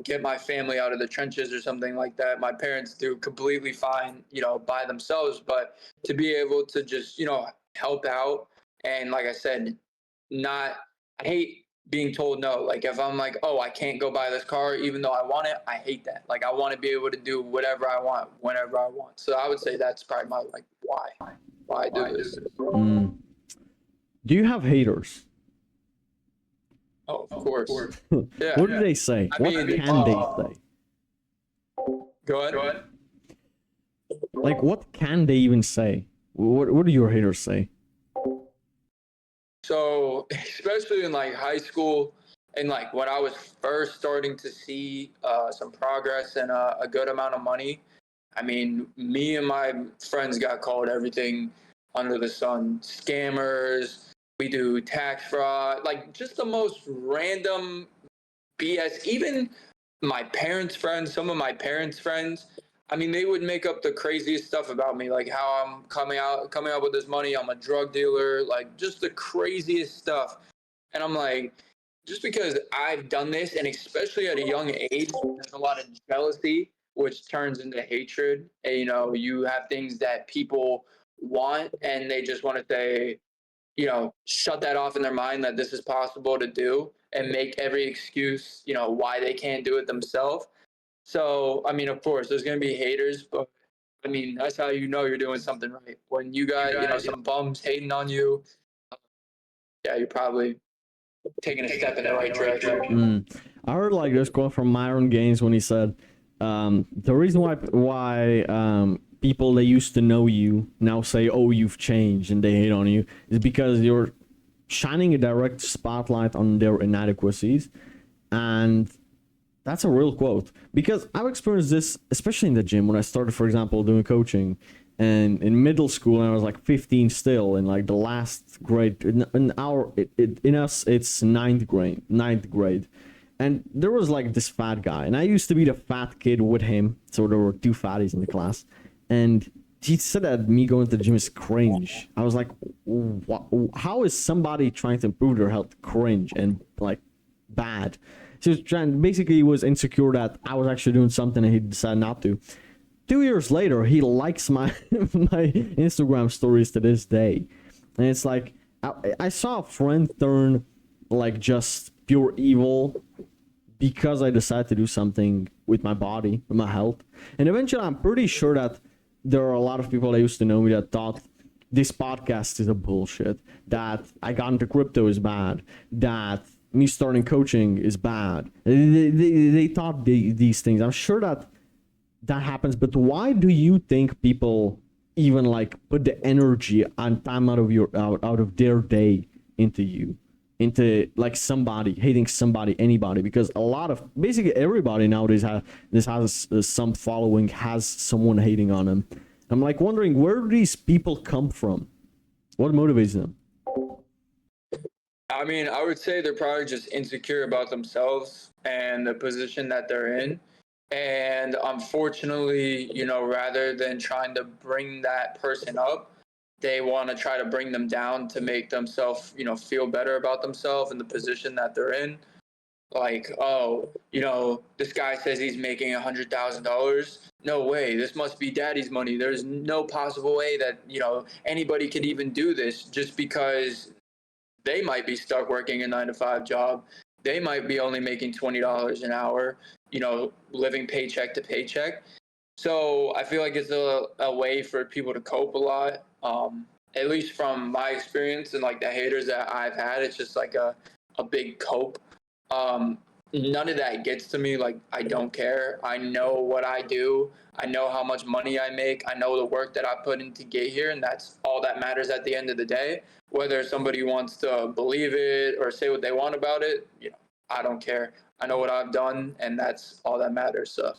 get my family out of the trenches or something like that. My parents do completely fine, by themselves. But to be able to just, help out, and like I said, not I hate being told no. Like if I'm like, oh, I can't go buy this car even though I want it, I hate that. Like I want to be able to do whatever I want whenever I want. So I would say that's probably my why I do this. Mm. Do you have haters? Oh, of course. Yeah. What do they say? What can they say? Go ahead. Like, what can they even say? What do your haters say? So, especially in like high school and like when I was first starting to see some progress and a good amount of money, me and my friends got called everything under the sun. Scammers, we do tax fraud, like just the most random BS. Even my parents' friends, some of my parents' friends, I mean, they would make up the craziest stuff about me, like how I'm coming out with this money. I'm a drug dealer, like just the craziest stuff. And I'm like, just because I've done this, and especially at a young age, there's a lot of jealousy, which turns into hatred. And, you know, you have things that people want, and they just want to say, you know, shut that off in their mind that this is possible to do, and make every excuse, you know, why they can't do it themselves. So, I mean, of course, there's going to be haters, but I mean, that's how you know you're doing something right. When you got, you know, some bums hating on you, yeah, you're probably taking a step in the right direction. I heard like this quote from Myron Gaines when he said, "The reason why people that used to know you now say, 'Oh, you've changed,' and they hate on you, is because you're shining a direct spotlight on their inadequacies." And that's a real quote, because I've experienced this, especially in the gym when I started, for example, doing coaching. And in middle school, I was like 15 still, in like the last grade. In us, it's ninth grade, and there was like this fat guy, and I used to be the fat kid with him. So there were two fatties in the class, and he said that me going to the gym is cringe. I was like, how is somebody trying to improve their health cringe and like bad? So he was trying, basically, he was insecure that I was actually doing something and he decided not to. 2 years later, he likes my my Instagram stories to this day, and it's like I saw a friend turn like just pure evil because I decided to do something with my body, with my health. And eventually, I'm pretty sure that there are a lot of people that used to know me that thought this podcast is a bullshit, that I got into crypto is bad, that me starting coaching is bad. They thought these things. I'm sure that happens, but why do you think people even like put the energy and time out of their day into like somebody hating somebody, anybody? Because a lot of, basically everybody nowadays has some following, has someone hating on them. I'm like wondering, where do these people come from? What motivates them? I mean, I would say they're probably just insecure about themselves and the position that they're in. And unfortunately, you know, rather than trying to bring that person up, they want to try to bring them down to make themselves, you know, feel better about themselves and the position that they're in. Like, oh, you know, this guy says he's making $100,000. No way. This must be daddy's money. There's no possible way that, you know, anybody could even do this, just because they might be stuck working a 9 to 5 job. They might be only making $20 an hour, you know, living paycheck to paycheck. So I feel like it's a way for people to cope a lot. At least from my experience and like the haters that I've had, it's just like a big cope. Um, None of that gets to me. Like, I don't care. I know what I do. I know how much money I make. I know the work that I put in to get here, and that's all that matters at the end of the day. Whether somebody wants to believe it or say what they want about it, you know, I don't care. I know what I've done, and that's all that matters. So.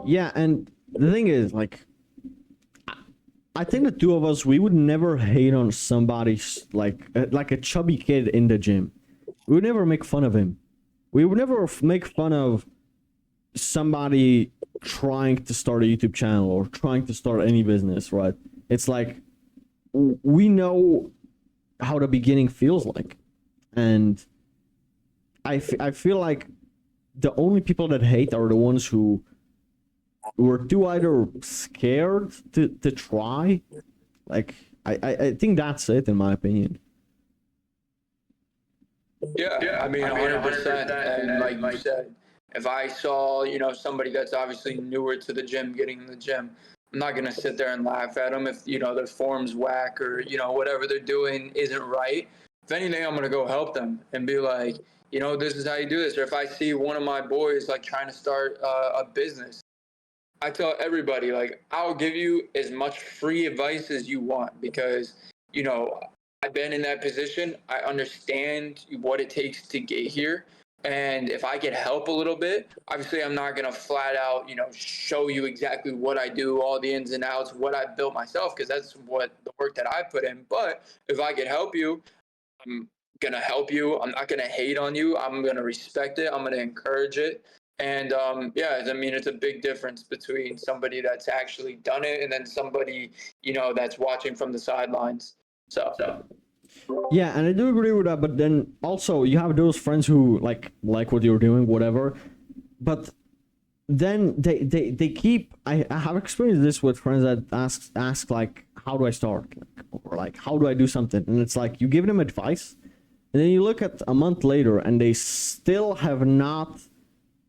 Yeah, and the thing is, like, I think the two of us, we would never hate on somebody like a chubby kid in the gym. We would never make fun of him. We would never make fun of somebody trying to start a YouTube channel or trying to start any business, right? It's like, we know how the beginning feels like. And I feel like the only people that hate are the ones who were too either scared to try. Like, I think that's it, in my opinion. Yeah, I mean, 100%. And like you said, if I saw, you know, somebody that's obviously newer to the gym getting in the gym, I'm not going to sit there and laugh at them if, you know, their form's whack or, you know, whatever they're doing isn't right. If anything, I'm going to go help them and be like, you know, this is how you do this. Or if I see one of my boys like trying to start a business, I tell everybody, like, I'll give you as much free advice as you want, because, you know, I've been in that position. I understand what it takes to get here. And if I can help a little bit, obviously I'm not gonna flat out, show you exactly what I do, all the ins and outs, what I built myself, because that's what the work that I put in. But if I can help you, I'm gonna help you. I'm not gonna hate on you. I'm gonna respect it. I'm gonna encourage it. And yeah, I mean, it's a big difference between somebody that's actually done it and then somebody, that's watching from the sidelines. So. Yeah, and I do agree with that. But then also you have those friends who like what you're doing, whatever. But then they keep. I have experienced this with friends that ask like, how do I start, or like, how do I do something, and it's like you give them advice, and then you look at a month later and they still have not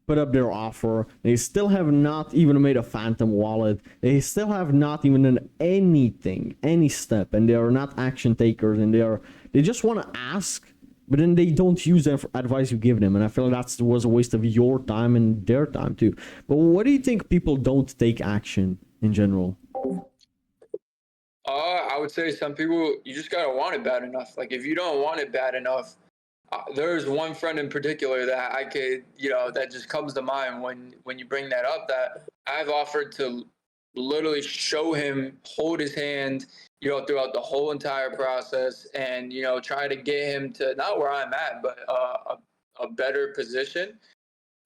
put up their offer. They still have not even made a phantom wallet. They still have not even done anything, any step, and they are not action takers, and they just want to ask, but then they don't use the advice you give them. And I feel like that was a waste of your time and their time too. But what do you think people don't take action in general? I would say some people, you just gotta want it bad enough. Like if you don't want it bad enough, there's one friend in particular that I could, that just comes to mind when you bring that up. That I've offered to literally show him, hold his hand, throughout the whole entire process, and try to get him to not where I'm at, but a better position.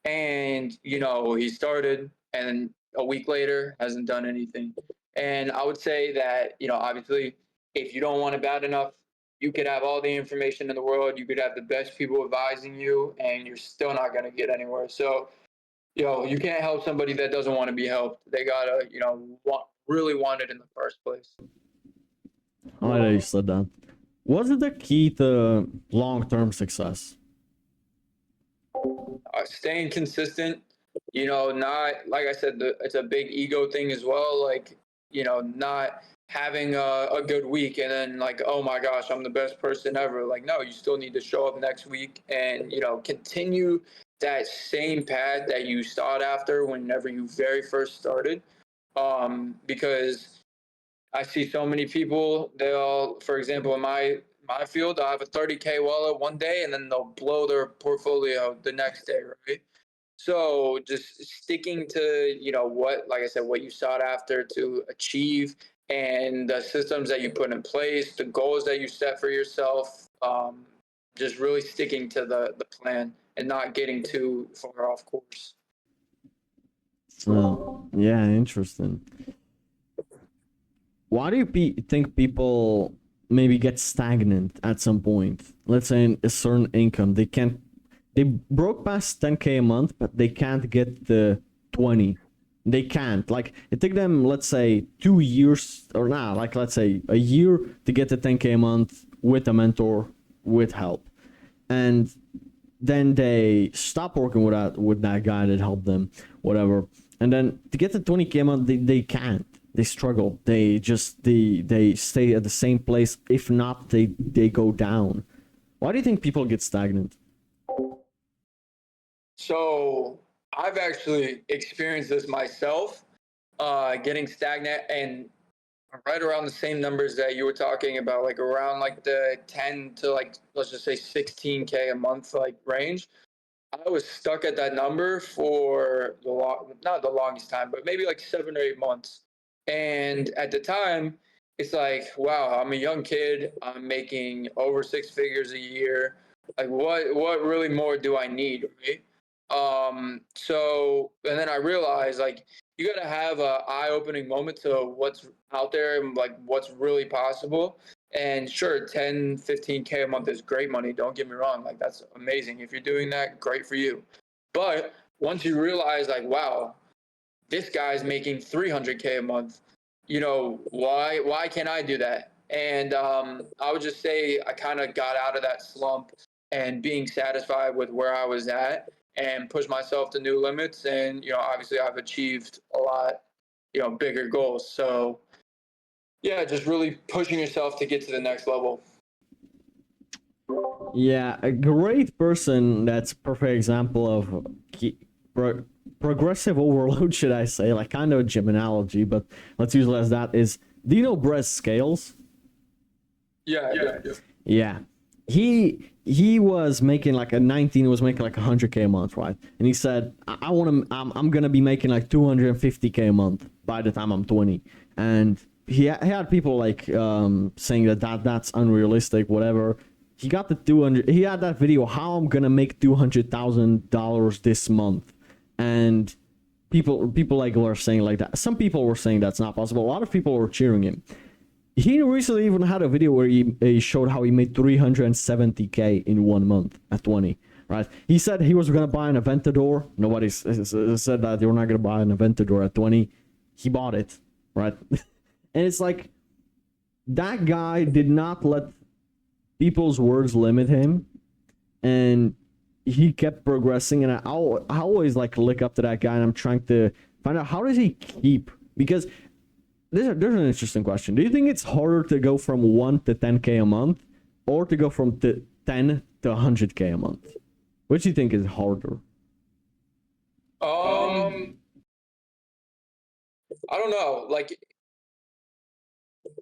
And he started, and a week later hasn't done anything. And I would say that obviously, if you don't want it bad enough, you could have all the information in the world, you could have the best people advising you, and you're still not going to get anywhere. So you can't help somebody that doesn't want to be helped. They gotta really want it in the first place. I like that you said that. Was it the key to long-term success? Staying consistent, not like I said, it's a big ego thing as well. Like, not having a good week and then like, oh my gosh, I'm the best person ever. Like, no, you still need to show up next week and, continue that same path that you sought after whenever you very first started. Because I see so many people, they'll, for example, in my field, they'll have a 30K wallet one day and then they'll blow their portfolio the next day, right? So just sticking to, what, like I said, what you sought after to achieve and the systems that you put in place, the goals that you set for yourself, just really sticking to the plan and not getting too far off course. Yeah, interesting. Why do you think people maybe get stagnant at some point? Let's say in a certain income, they broke past 10K a month, but they can't get the 20. They can't. Like, it took them, let's say, 2 years, or not, like, let's say a year to get the 10K a month with a mentor, with help. And then they stop working with that guy that helped them, whatever. And then to get the 20K a month, they can't. They struggle. They stay at the same place. If not, they go down. Why do you think people get stagnant? So I've actually experienced this myself, getting stagnant and right around the same numbers that you were talking about, like around like the 10 to like, let's just say 16K a month, like range. I was stuck at that number for not the longest time, but maybe like 7 or 8 months. And at the time, it's like, wow, I'm a young kid. I'm making over six figures a year. Like, what really more do I need, right? So, and then I realized, like, you got to have a eye-opening moment to what's out there and like what's really possible. And sure, 10, 15K a month is great money. Don't get me wrong. Like, that's amazing. If you're doing that, great for you. But once you realize, like, wow, this guy's making 300K a month, why can't I do that? And I would just say I kind of got out of that slump and being satisfied with where I was at and push myself to new limits. And, obviously I've achieved a lot, bigger goals. So, yeah, just really pushing yourself to get to the next level. Yeah, a great person that's a perfect example of progressive overload, should I say, like kind of a gym analogy, but let's use it as that, is, do you know Brez Scales? Yeah. Yeah. He he was making like a 19 was making like 100K a month, right? And he said, I want to, I'm gonna be making like 250K a month by the time I'm 20. And he had people like saying that's unrealistic, whatever. He got the 200. He had that video, how I'm gonna make $200,000 this month, and people like were saying like that. Some people were saying that's not possible. A lot of people were cheering him. He recently even had a video where he showed how he made 370K in 1 month at 20. Right? He said he was gonna buy an Aventador. Nobody said that you're not gonna buy an Aventador at 20. He bought it, right? And it's like that guy did not let people's words limit him, and he kept progressing. And I always like look up to that guy, and I'm trying to find out how does he keep, because there's an interesting question. Do you think it's harder to go from 1 to 10K a month, or to go from 10 to 100K a month? Which do you think is harder? I don't know. Like,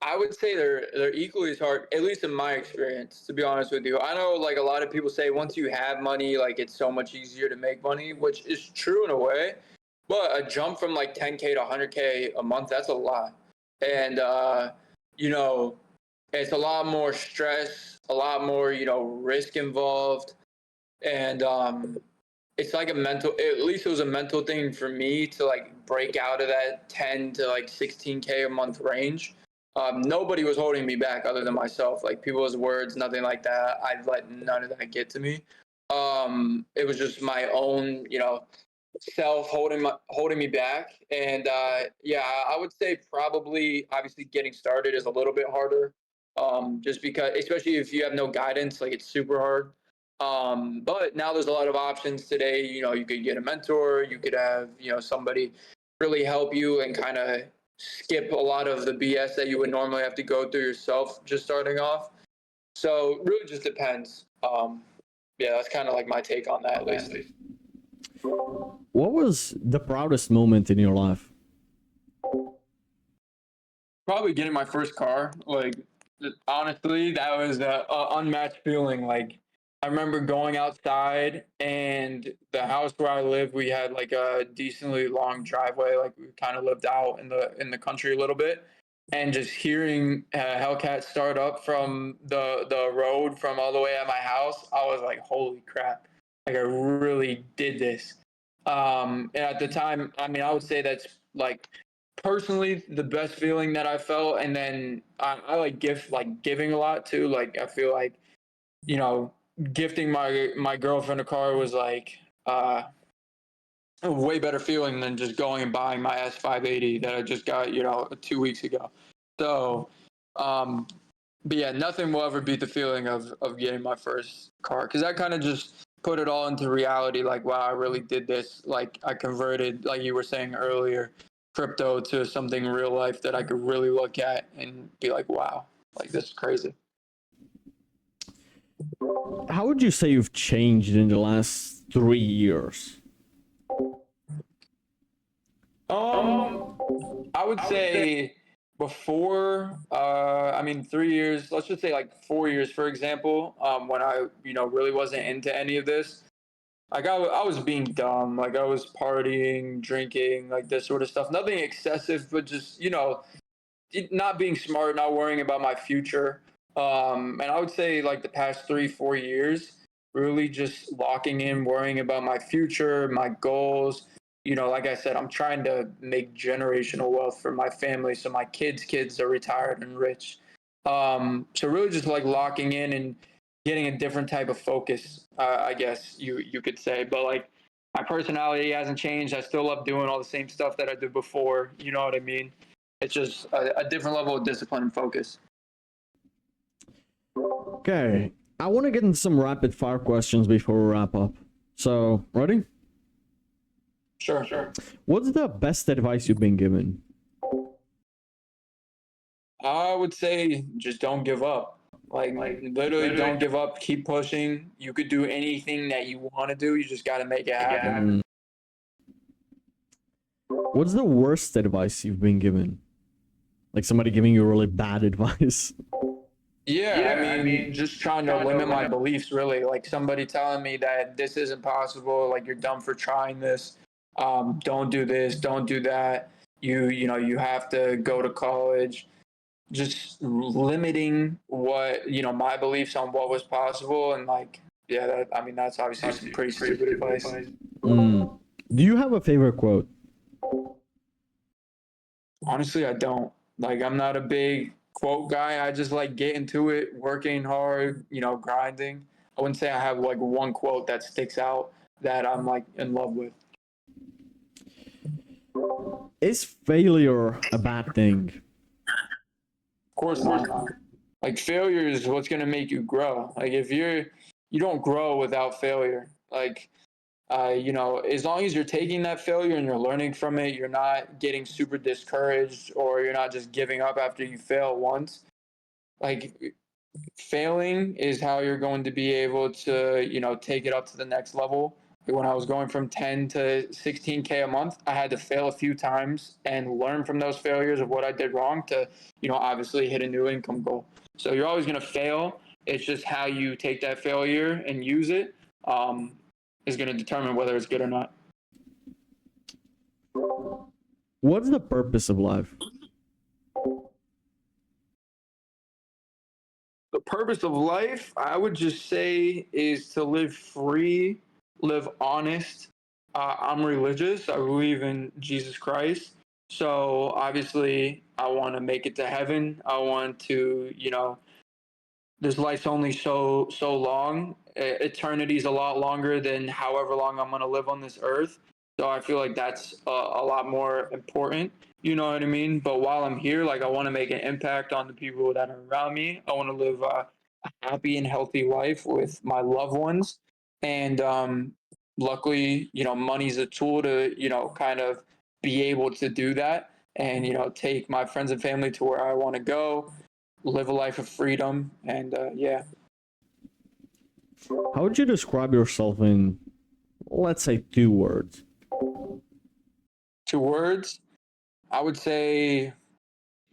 I would say they're equally as hard, at least in my experience, to be honest with you. I know like a lot of people say once you have money, like it's so much easier to make money, which is true in a way. But a jump from like 10K to 100K a month, that's a lot. And you know, it's a lot more stress, a lot more, risk involved. And it's like a mental, at least it was a mental thing for me to like break out of that 10 to like 16K a month range. Nobody was holding me back other than myself. Like people's words, nothing like that. I let none of that get to me. It was just my own, self holding me back. And yeah, I would say probably obviously getting started is a little bit harder. Just because, especially if you have no guidance, like it's super hard. But now there's a lot of options today. You could get a mentor, you could have, somebody really help you and kind of skip a lot of the BS that you would normally have to go through yourself just starting off. So it really just depends. Yeah, that's kind of like my take on that, at least. What was the proudest moment in your life? Probably getting my first car. Like, honestly, that was an unmatched feeling. Like, I remember going outside, and the house where I lived, we had like a decently long driveway. Like we kind of lived out in the country a little bit, and just hearing Hellcat start up from the road from all the way at my house, I was like, "Holy crap!" Like I really did this. And at the time, I mean, I would say that's like personally the best feeling that I felt. And then I like giving a lot too. Like I feel like, you know, gifting my girlfriend a car was like a way better feeling than just going and buying my S580 that I just got 2 weeks ago. So but yeah, nothing will ever beat the feeling of getting my first car, because that kind of just put it all into reality. Like, wow, I really did this. Like I converted, like you were saying earlier, crypto to something real life that I could really look at and be like, wow, like this is crazy. How would you say you've changed in the last 3 years? I would say before, I mean, 3 years, let's just say like 4 years, for example, when I, really wasn't into any of this. Like I was being dumb, like I was partying, drinking, like this sort of stuff. Nothing excessive, but just, not being smart, not worrying about my future. And I would say like the past 3, 4 years, really just locking in, worrying about my future, my goals. Like I said, I'm trying to make generational wealth for my family, so my kids are retired and rich. So really just like locking in and getting a different type of focus, I guess you could say. But like my personality hasn't changed. I still love doing all the same stuff that I did before. You know what I mean? It's just a different level of discipline and focus. Okay, I want to get into some rapid fire questions before we wrap up. So, ready? Sure. What's the best advice you've been given? I would say just don't give up. Like literally don't give up. Keep pushing. You could do anything that you want to do. You just got to make it happen. What's the worst advice you've been given? Like somebody giving you really bad advice? Yeah, I mean, just trying to limit my beliefs, really. Like somebody telling me that this isn't possible, like you're dumb for trying this. Don't do this, don't do that. You have to go to college. Just limiting what, my beliefs on what was possible. And like, yeah, I mean, that's obviously some pretty stupid advice. Mm. Do you have a favorite quote? Honestly, I don't. Like, I'm not a big quote guy. I just like getting to it, working hard, grinding. I wouldn't say I have like one quote that sticks out that I'm like in love with. Is failure a bad thing? Of course not. Like failure is what's gonna make you grow. Like if you don't grow without failure. Like as long as you're taking that failure and you're learning from it, you're not getting super discouraged or you're not just giving up after you fail once. Like failing is how you're going to be able to, take it up to the next level. When I was going from 10 to 16K a month, I had to fail a few times and learn from those failures of what I did wrong to, obviously hit a new income goal. So you're always going to fail. It's just how you take that failure and use it is going to determine whether it's good or not. What's the purpose of life? The purpose of life, I would just say, is to live free, live honest. I'm religious. I believe in Jesus Christ. So obviously, I want to make it to heaven. I want to, this life's only so long. Eternity's a lot longer than however long I'm gonna live on this earth. So I feel like that's a lot more important. You know what I mean? But while I'm here, like I want to make an impact on the people that are around me. I want to live a happy and healthy life with my loved ones. And luckily, money's a tool to kind of be able to do that and take my friends and family to where I want to go, live a life of freedom, and yeah. How would you describe yourself in, let's say, 2 words? 2 words, I would say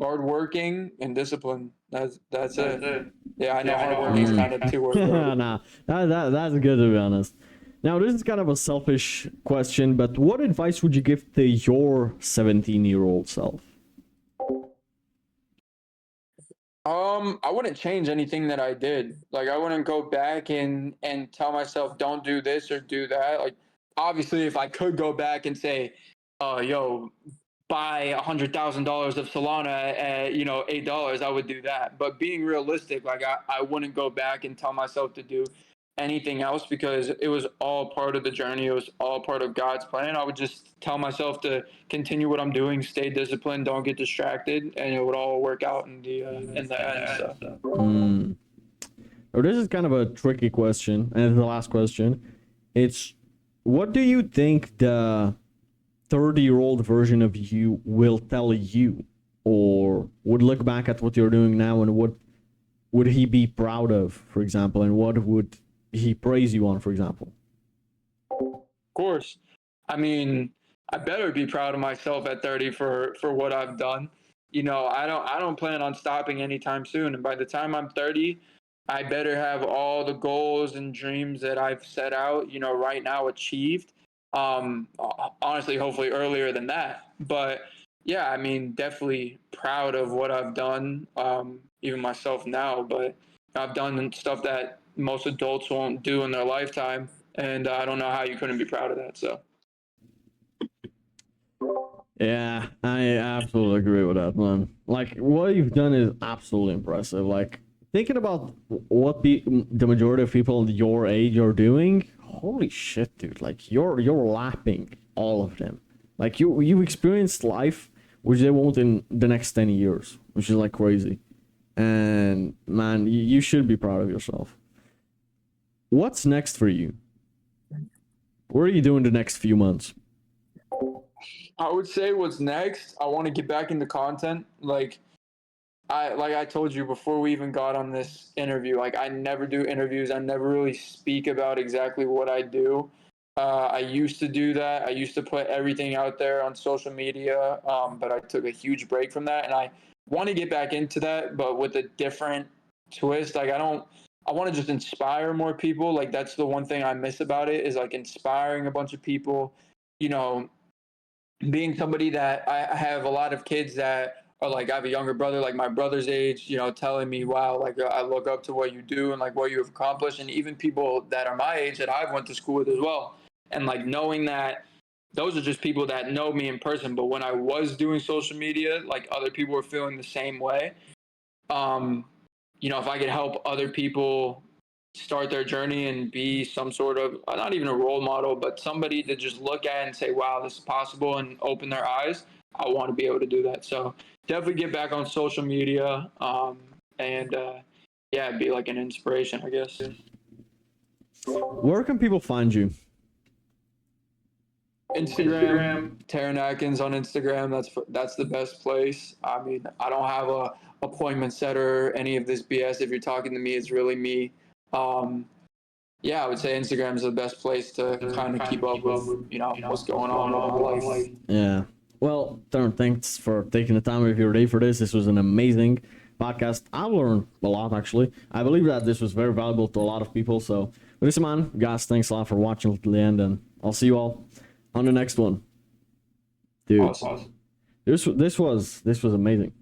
hardworking and discipline. That's it. Yeah, I know hardworking is kind of 2 words. Nah, that's good to be honest. Now, this is kind of a selfish question, but what advice would you give to your 17-year-old self? I wouldn't change anything that I did. Like I wouldn't go back and tell myself don't do this or do that. Like obviously if I could go back and say, yo, buy $100,000 of Solana at $8, I would do that. But being realistic, like I wouldn't go back and tell myself to do anything else because it was all part of the journey. It was all part of God's plan. I would just tell myself to continue what I'm doing, stay disciplined, don't get distracted, and it would all work out in the end. So Mm. Oh, this is kind of a tricky question, and it's the last question. It's, what do you think the 30-year-old version of you will tell you, or would look back at what you're doing now, and what would he be proud of, for example, and what would he praise you on, for example? of course, I mean, I better be proud of myself at 30 for what I've done. I don't plan on stopping anytime soon. And by the time I'm 30, I better have all the goals and dreams that I've set out, right now achieved. Honestly, hopefully earlier than that. But yeah, I mean, definitely proud of what I've done, even myself now. But I've done stuff that most adults won't do in their lifetime. And I don't know how you couldn't be proud of that. So. Yeah, I absolutely agree with that, man. Like, what you've done is absolutely impressive. Like, thinking about what the majority of people your age are doing, holy shit, dude! Like, you're lapping all of them. Like, you experienced life which they won't in the next 10 years, which is like crazy. And man, you should be proud of yourself. What's next for you? What are you doing the next few months? I would say what's next. I want to get back into content. Like I told you before we even got on this interview. Like I never do interviews. I never really speak about exactly what I do. I used to do that. I used to put everything out there on social media, but I took a huge break from that, and I want to get back into that, but with a different twist. Like I want to just inspire more people. Like that's the one thing I miss about it is like inspiring a bunch of people, you know, being somebody that I have a lot of kids that are like, I have a younger brother, like my brother's age, you know, telling me, wow, like I look up to what you do and like what you have accomplished. And even people that are my age that I've went to school with as well. And like knowing that those are just people that know me in person. But when I was doing social media, like other people were feeling the same way. Um, you know, if I could help other people start their journey and be some sort of not even a role model, but somebody to just look at and say, wow, this is possible and open their eyes, I want to be able to do that. So definitely get back on social media and yeah, be like an inspiration, I guess. Where can people find you? Instagram, Terren Atkins on Instagram. That's the best place. I mean, I don't have a appointment setter or any of this BS. If you're talking to me, it's really me. Yeah, I would say Instagram is the best place to kind of keep up with, you know, what's going on in my life. Yeah. Well, Terren, thanks for taking the time of your day for this. This was an amazing podcast. I learned a lot, actually. I believe that this was very valuable to a lot of people. So, listen, man, guys, thanks a lot for watching till the end, and I'll see you all on the next one. Dude, Awesome. this was amazing.